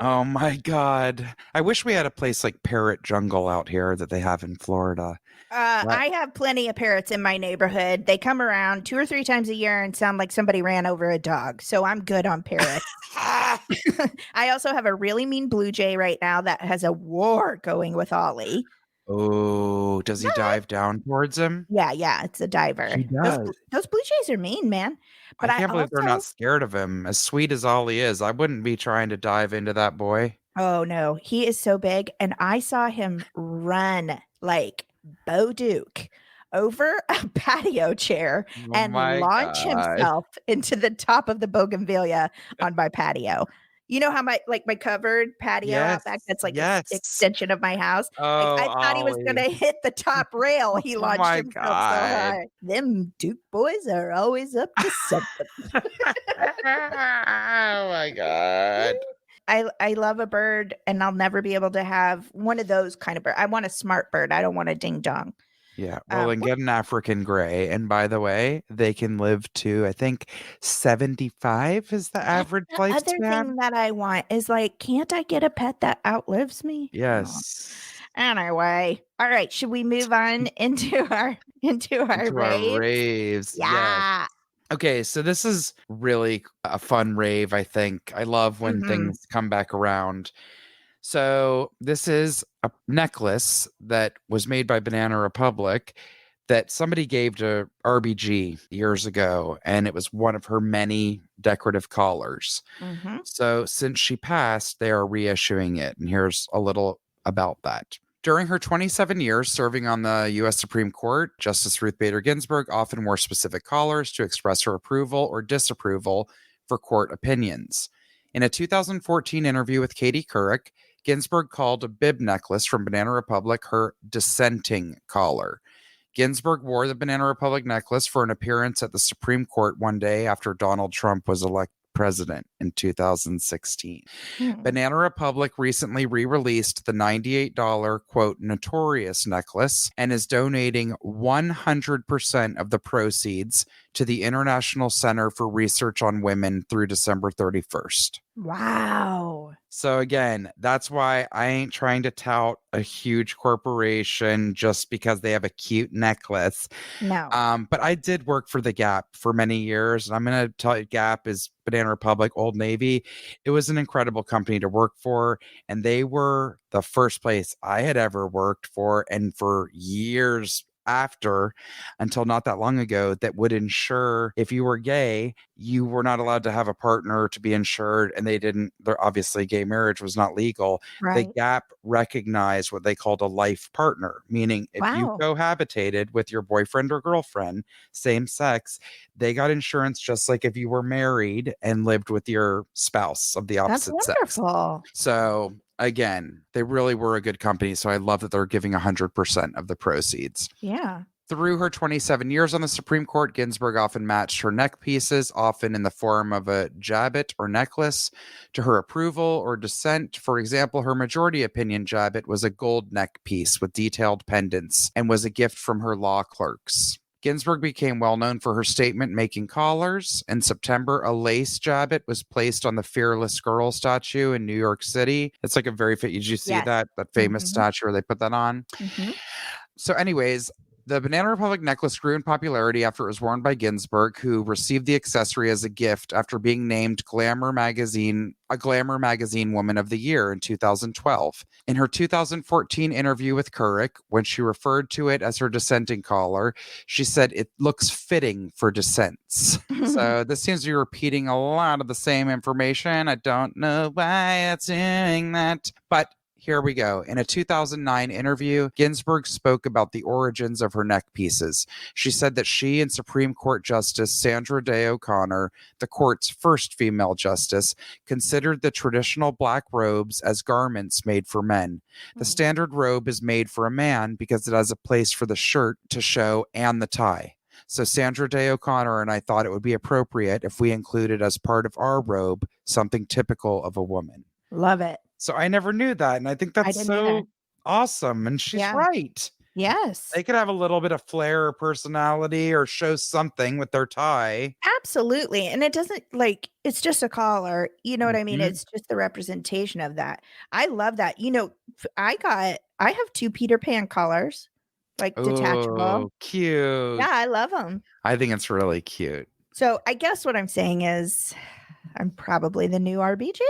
Oh, my God. I wish we had a place like Parrot Jungle out here that they have in Florida. I have plenty of parrots in my neighborhood. They come around 2 or 3 times a year and sound like somebody ran over a dog. So I'm good on parrots. I also have a really mean blue jay right now that has a war going with Ollie. Oh, does he dive down towards him? Yeah, it's a diver. He does. Those blue jays are mean, man. But I I can't believe they're not also scared of him. As sweet as all he is, I wouldn't be trying to dive into that boy. oh no, he is so big. And I saw him run like Bo Duke over a patio chair Oh and my launch god. himself into the top of the bougainvillea on my patio. You know how my covered patio out back Yes, that's like an yes. extension of my house? Like Oh, I thought he was Ollie. gonna hit the top rail. He Oh launched my himself so god. high. Them Duke boys are always up to something. Oh my god. I love a bird and I'll never be able to have one of those kind of bird. I want a smart bird. I don't want a ding dong. Yeah, well, then What get an African gray. And by the way, they can live to, I think, 75 is the that's average the other lifespan. thing that I want is like, can't I get a pet that outlives me? Oh. Yes. Anyway, all right. Should we move on into our Into our raves? raves. Yes. Yeah. Okay, so this is really a fun rave, I think. I love when Hmm. things come back around. So, this is a necklace that was made by Banana Republic that somebody gave to RBG years ago, and it was one of her many decorative collars. Hmm. So, since she passed, they are reissuing it. And here's a little about that. During her 27 years serving on the U.S. Supreme Court, Justice Ruth Bader Ginsburg often wore specific collars to express her approval or disapproval for court opinions. In a 2014 interview with Katie Couric, Ginsburg called a bib necklace from Banana Republic her dissenting collar. Ginsburg wore the Banana Republic necklace for an appearance at the Supreme Court one day after Donald Trump was elected president in 2016. Hmm. Banana Republic recently re released the $98, quote, Notorious Necklace and is donating 100% of the proceeds to the International Center for Research on Women through December 31st. Wow. So again, that's why I ain't trying to tout a huge corporation just because they have a cute necklace. No. But I did work for the Gap for many years, and I'm going to tell you, Gap is Banana Republic, Old Navy. It was an incredible company to work for, and they were the first place I had ever worked for, and for years after, until not that long ago, that would ensure if you were gay, you were not allowed to have a partner to be insured, and they didn't. They're obviously gay marriage was not legal. The Right. Gap recognized what they called a life partner, meaning if you Wow. cohabitated with your boyfriend or girlfriend, same sex, they got insurance just like if you were married and lived with your spouse of the That's opposite sex. wonderful. So again, they really were a good company. So I love that they're giving 100% of the proceeds. Yeah. Through her 27 years on the Supreme Court, Ginsburg often matched her neck pieces, often in the form of a jabot or necklace, to her approval or dissent. For example, her majority opinion jabot was a gold neck piece with detailed pendants and was a gift from her law clerks. Ginsburg became well known for her statement making collars. In September, a lace jabot was placed on the Fearless Girl statue in New York City. It's like a very fit. Did you see Yes. that famous Hmm. statue where they put that on? Hmm. So, anyways, the Banana Republic necklace grew in popularity after it was worn by Ginsburg, who received the accessory as a gift after being named Glamour Magazine Woman of the Year in 2012. In her 2014 interview with Couric, when she referred to it as her dissenting collar, she said it looks fitting for dissents. So this seems to be repeating a lot of the same information. I don't know why it's doing that, but here we go. In a 2009 interview, Ginsburg spoke about the origins of her neck pieces. She said that she and Supreme Court Justice Sandra Day O'Connor, the court's first female justice, considered the traditional black robes as garments made for men. The standard robe is made for a man because it has a place for the shirt to show and the tie. So Sandra Day O'Connor and I thought it would be appropriate if we included as part of our robe something typical of a woman. Love it. So I never knew that, and I think I that's didn't either. so awesome, and she's Yeah. right. Yes. They could have a little bit of flair or personality or show something with their tie. Absolutely. And it doesn't like it's just a collar. You know what I mean? Mhm. It's just the representation of that. I love that. I have two Peter Pan collars, like detachable. Oh, cute. Yeah, I love them. I think it's really cute. So I guess what I'm saying is I'm probably the new RBG.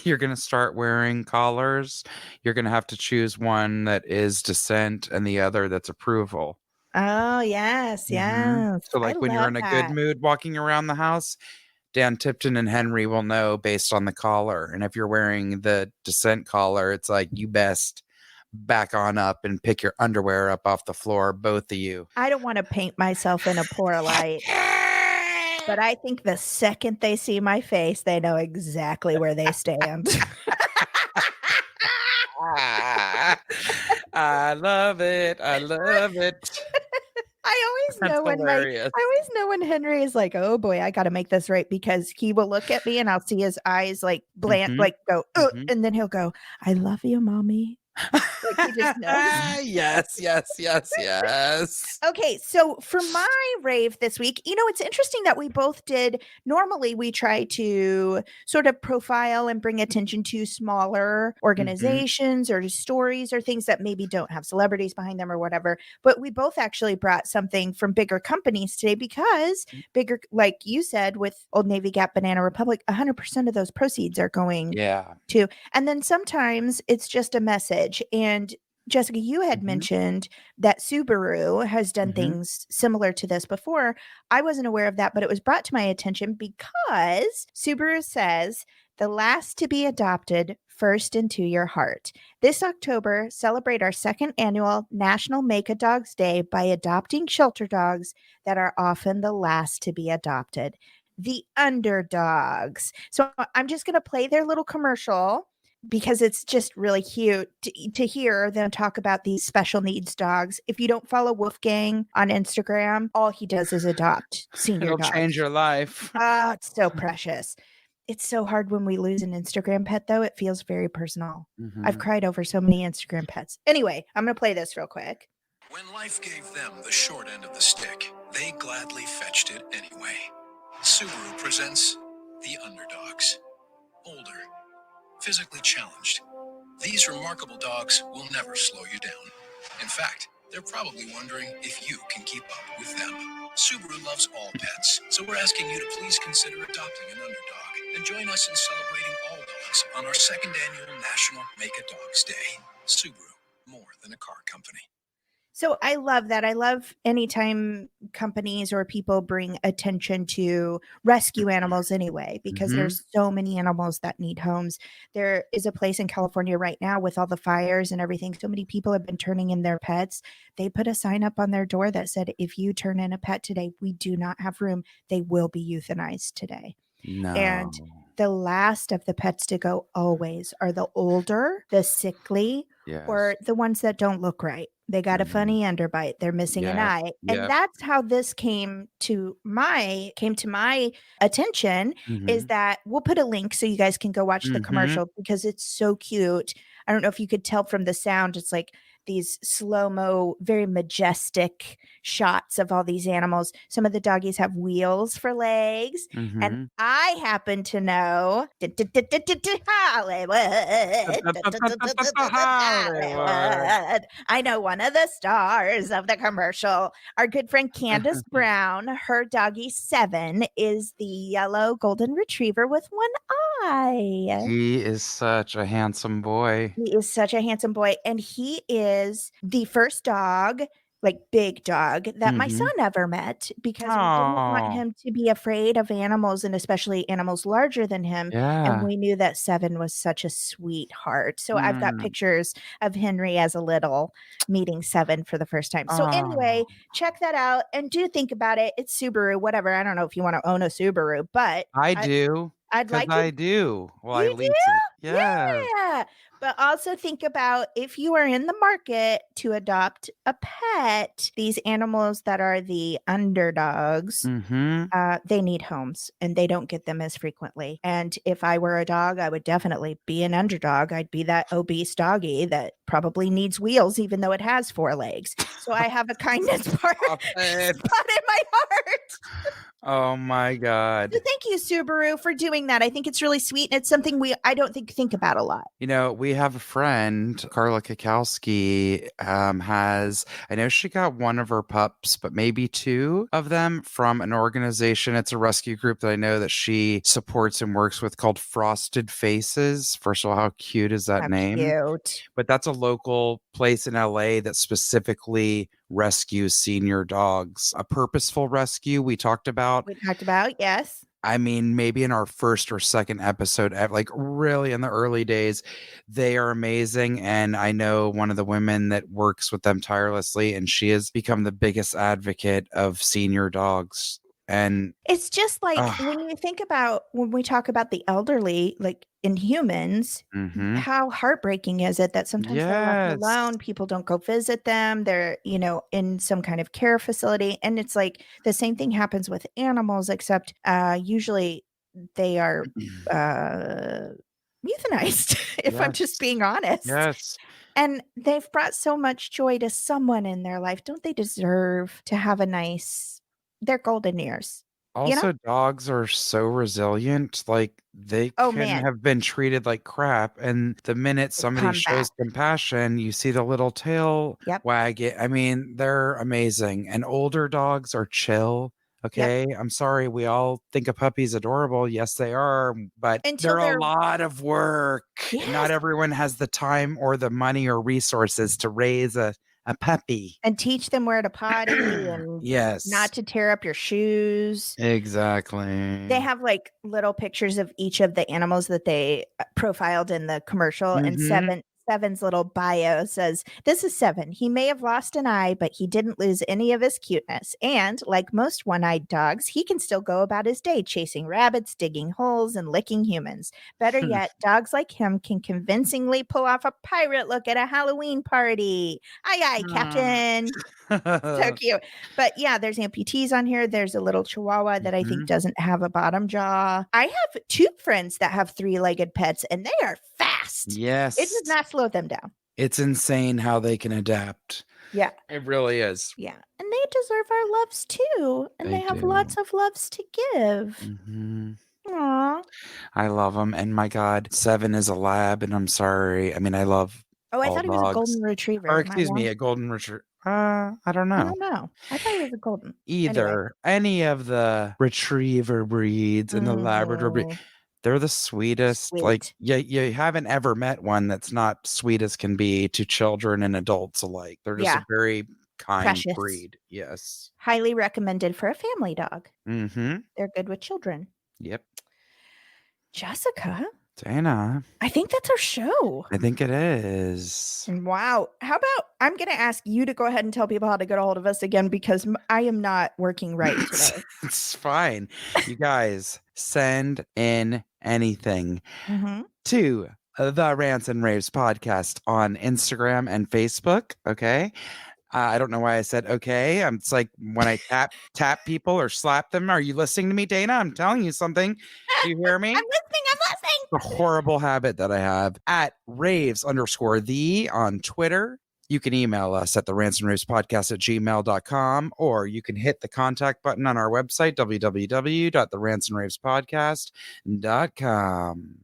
You're going to start wearing collars. You're going to have to choose one that is dissent and the other that's approval. Oh, yes, yes. So, I like when you're love in a good that. mood walking around the house, Dan Tipton and Henry will know based on the collar. And if you're wearing the dissent collar, it's like you best back on up and pick your underwear up off the floor, both of you. I don't want to paint myself in a poor light, but I think the second they see my face, they know exactly where they stand. I love it. I love it. I always That's know hilarious. when Henry is like, "Oh boy, I got to make this right," because he will look at me and I'll see his eyes like bland, Mhm. like go, Mhm. and then he'll go, "I love you, mommy." Like he just knows. Yes, yes, yes, yes. Okay, so for my rave this week, it's interesting that we both did. Normally, we try to sort of profile and bring attention to smaller organizations or stories or things that maybe don't have celebrities behind them or whatever. But we both actually brought something from bigger companies today because bigger, like you said, with Old Navy, Gap, Banana Republic, 100% of those proceeds are going Yeah. to. And then sometimes it's just a message. And Jessica, you had mentioned that Subaru has done things similar to this before. I wasn't aware of that, but it was brought to my attention because Subaru says the last to be adopted first into your heart. This October, celebrate our second annual National Make a Dogs Day by adopting shelter dogs that are often the last to be adopted. The Underdogs. So I'm just going to play their little commercial because it's just really cute to hear them talk about these special needs dogs. If you don't follow Wolfgang on Instagram, all he does is adopt senior It'll change dogs. your life. Oh, it's so precious. It's so hard when we lose an Instagram pet, though. It feels very personal. I've cried over so many Instagram pets. Anyway, I'm going to play this real quick. When life gave them the short end of the stick, they gladly fetched it anyway. Subaru presents the Underdogs. Older, physically challenged. These remarkable dogs will never slow you down. In fact, they're probably wondering if you can keep up with them. Subaru loves all pets, so we're asking you to please consider adopting an underdog and join us in celebrating all dogs on our second annual National Make a Dogs Day. Subaru, more than a car company. So I love that. I love anytime companies or people bring attention to rescue animals anyway, because there's so many animals that need homes. There is a place in California right now with all the fires and everything. So many people have been turning in their pets. They put a sign up on their door that said, if you turn in a pet today, we do not have room. They will be euthanized today. No. And the last of the pets to go always are the older, the sickly, or the ones that don't look right. They got a funny underbite. They're missing an eye. And that's how this came to my attention, is that we'll put a link so you guys can go watch the commercial because it's so cute. I don't know if you could tell from the sound. It's like these slow-mo, very majestic shots of all these animals. Some of the doggies have wheels for legs. And I happen to know Hollywood. I know one of the stars of the commercial. Our good friend Candace Brown, her doggie Seven is the yellow golden retriever with one eye. He is such a handsome boy. He is such a handsome boy. And he is the first dog, like big dog, that my son ever met because we didn't want him to be afraid of animals and especially animals larger than him. And we knew that Seven was such a sweetheart. So I've got pictures of Henry as a little meeting Seven for the first time. So anyway, check that out and do think about it. It's Subaru, whatever. I don't know if you want to own a Subaru, but I do. I'd 'Cause like to. I do. Well, I You lease it. do? Yeah. Yeah. But also think about if you are in the market to adopt a pet, these animals that are the underdogs, they need homes and they don't get them as frequently. And if I were a dog, I would definitely be an underdog. I'd be that obese doggy that probably needs wheels, even though it has 4 legs. So I have a kindness part Stop it. spot in my heart. Oh my God. So thank you, Subaru, for doing that. I think it's really sweet, and it's something I don't think about a lot. You know, we have a friend, Carla Kikowski, I know she got one of her pups, but maybe 2 of them from an organization. It's a rescue group that I know that she supports and works with called Frosted Faces. First of all, how cute is that How name? cute. But that's a local place in LA that specifically rescues senior dogs. A purposeful rescue we talked about. We talked about, yes. I mean, maybe in our first or second episode, like really in the early days, they are amazing. And I know one of the women that works with them tirelessly, and she has become the biggest advocate of senior dogs. And It's just like when we talk about the elderly, like in humans, how heartbreaking is it that sometimes they're left alone? People don't go visit them. They're, in some kind of care facility. And it's like the same thing happens with animals, except usually they are euthanized, if I'm just being honest. Yes. And they've brought so much joy to someone in their life. Don't they deserve to have their golden years? Also, dogs are so resilient. Like they can have been treated like crap. And the minute somebody shows compassion, you see the little tail wag it. I mean, they're amazing. And older dogs are chill. Okay. I'm sorry. We all think a puppy's adorable. Yes, they are. But they're a lot of work. Yes. Not everyone has the time or the money or resources to raise a puppy. And teach them where to potty and not to tear up your shoes. Exactly. They have like little pictures of each of the animals that they profiled in the commercial. And Seven's little bio says, "This is Seven. He may have lost an eye, but he didn't lose any of his cuteness. And like most one-eyed dogs, he can still go about his day chasing rabbits, digging holes, and licking humans. Better yet, dogs like him can convincingly pull off a pirate look at a Halloween party. Aye, aye, Captain." So cute. But yeah, there's amputees on here. There's a little chihuahua that I think doesn't have a bottom jaw. I have 2 friends that have 3-legged pets, and they are fast. Yes. It does not slow them down. It's insane how they can adapt. Yeah. It really is. Yeah. And they deserve our loves too. And they have lots of loves to give. Aw. I love them. And my God, Seven is a lab, and I'm sorry. I mean, I love Oh, I all thought he was a dogs. golden retriever. Or excuse me, a golden retriever. I don't I know. don't know. I thought he was a golden. Either any of the retriever breeds and the Labrador breed, they're the sweetest. Sweet. Like you haven't ever met one that's not sweet as can be to children and adults alike. They're just a very kind Precious. breed. Yes. Highly recommended for a family dog. Mm-hmm. They're good with children. Yep. Jessica, Dana, I think that's our show. I think it is. And wow. How about I'm going to ask you to go ahead and tell people how to get a hold of us again, because I am not working right today. It's fine. You guys send in anything to the Rants and Raves podcast on Instagram and Facebook. Okay. I don't know why I said okay. It's like when I tap people or slap them. Are you listening to me, Dana? I'm telling you something. Do you hear me? I'm listening. A horrible habit that I have. At raves_the on Twitter. You can email us at the ransomandravespodcast@gmail.com, or you can hit the contact button on our website, www.theransomandravespodcast.com.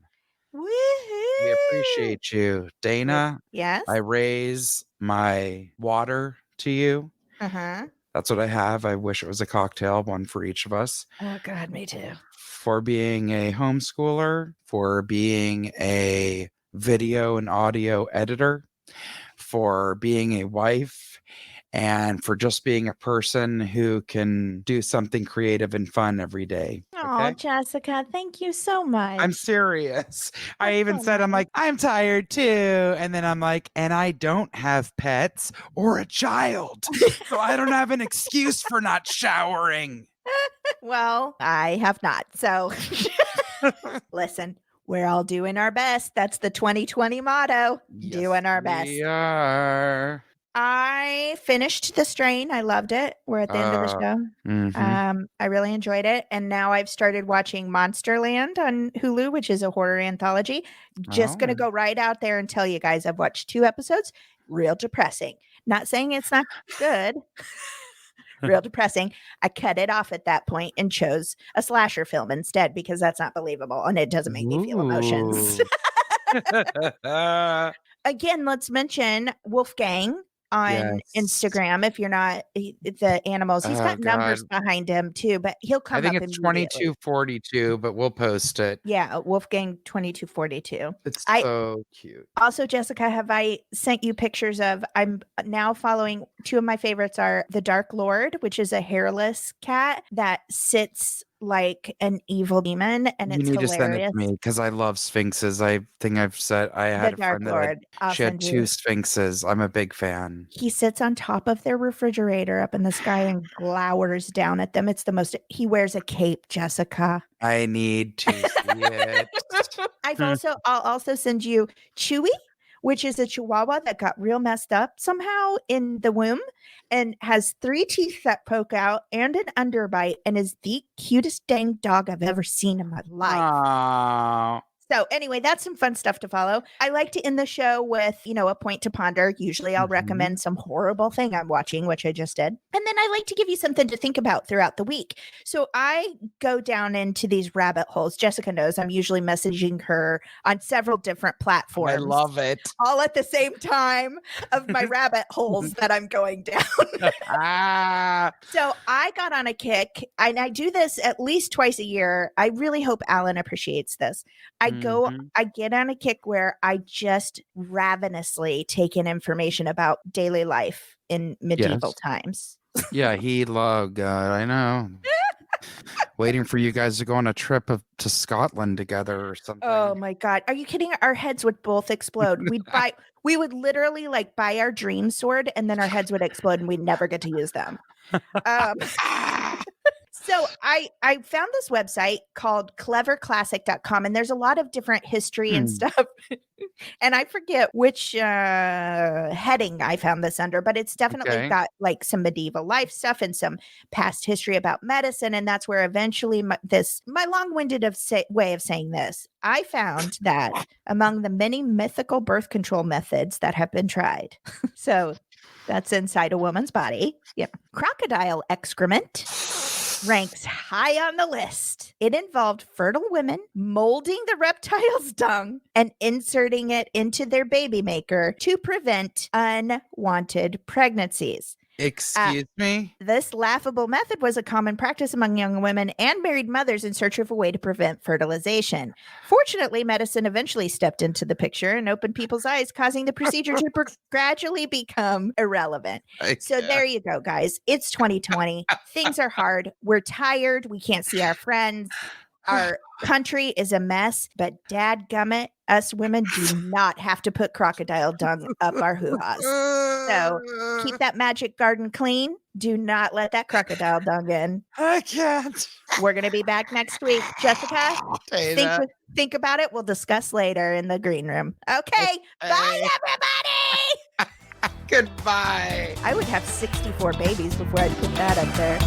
Woohoo! We appreciate you. Dana, yes? I raise my water to you. That's what I have. I wish it was a cocktail, one for each of us. Oh, God, me too. For being a homeschooler, for being a video and audio editor, for being a wife, and for just being a person who can do something creative and fun every day. Oh, Jessica, thank you so much. I'm serious. I even said, I'm like, I'm tired too. And then I'm like, and I don't have pets or a child. So I don't have an excuse for not showering. Well, I have not. So listen, we're all doing our best. That's the 2020 motto. Yes, doing our best. We are. I finished The Strain. I loved it. We're at the end of the show. I really enjoyed it. And now I've started watching Monsterland on Hulu, which is a horror anthology. Just going to go right out there and tell you guys I've watched 2 episodes. Real depressing. Not saying it's not good. Real depressing. I cut it off at that point and chose a slasher film instead because that's not believable and it doesn't make me feel emotions. Again, let's mention Wolfgang on Instagram. If you're not the animals, he's got numbers behind him too, but he'll come I think up it's immediately. 2242, but we'll post it. Yeah, Wolfgang 2242. It's so cute. Also, Jessica, have I sent you pictures of? I'm now following 2 of my favorites are the Dark Lord, which is a hairless cat that sits like an evil demon, and You it's need to send it hilarious. to me because I love sphinxes. I think I've said I had The a friend Dark Lord. that she had 2 sphinxes. I'm a big fan. He sits on top of their refrigerator up in the sky and glowers down at them. It's the most. He wears a cape, Jessica. I need to see it. I'll also send you Chewy, which is a Chihuahua that got real messed up somehow in the womb and has 3 teeth that poke out and an underbite and is the cutest dang dog I've ever seen in my life. Aww. So anyway, that's some fun stuff to follow. I like to end the show with, a point to ponder. Usually I'll recommend some horrible thing I'm watching, which I just did. And then I like to give you something to think about throughout the week. So I go down into these rabbit holes. Jessica knows I'm usually messaging her on several different platforms. I love it. All at the same time of my rabbit holes that I'm going down. So I got on a kick, and I do this at least twice a year. I really hope Alan appreciates this. I get on a kick where I just ravenously take in information about daily life in medieval times. Yeah, I know. Waiting for you guys to go on a trip to Scotland together or something. Oh my God. Are you kidding? Our heads would both explode. We would literally buy our dream sword and then our heads would explode and we'd never get to use them. So I found this website called cleverclassic.com, and there's a lot of different history and stuff. And I forget which heading I found this under, but it's definitely got some medieval life stuff and some past history about medicine. And that's where eventually my long-winded way of saying this, I found that among the many mythical birth control methods that have been tried. So that's inside a woman's body. Yeah. Crocodile excrement ranks high on the list. It involved fertile women molding the reptile's dung and inserting it into their baby maker to prevent unwanted pregnancies. Excuse me? This laughable method was a common practice among young women and married mothers in search of a way to prevent fertilization. Fortunately, medicine eventually stepped into the picture and opened people's eyes, causing the procedure to gradually become irrelevant. So there you go, guys. It's 2020. Things are hard. We're tired. We can't see our friends. Our country is a mess, but dadgummit, us women do not have to put crocodile dung up our hoo-has. So keep that magic garden clean. Do not let that crocodile dung in. I can't. We're going to be back next week. Jessica, think about it. We'll discuss later in the green room. Okay. Bye, everybody. Goodbye. I would have 64 babies before I'd put that up there.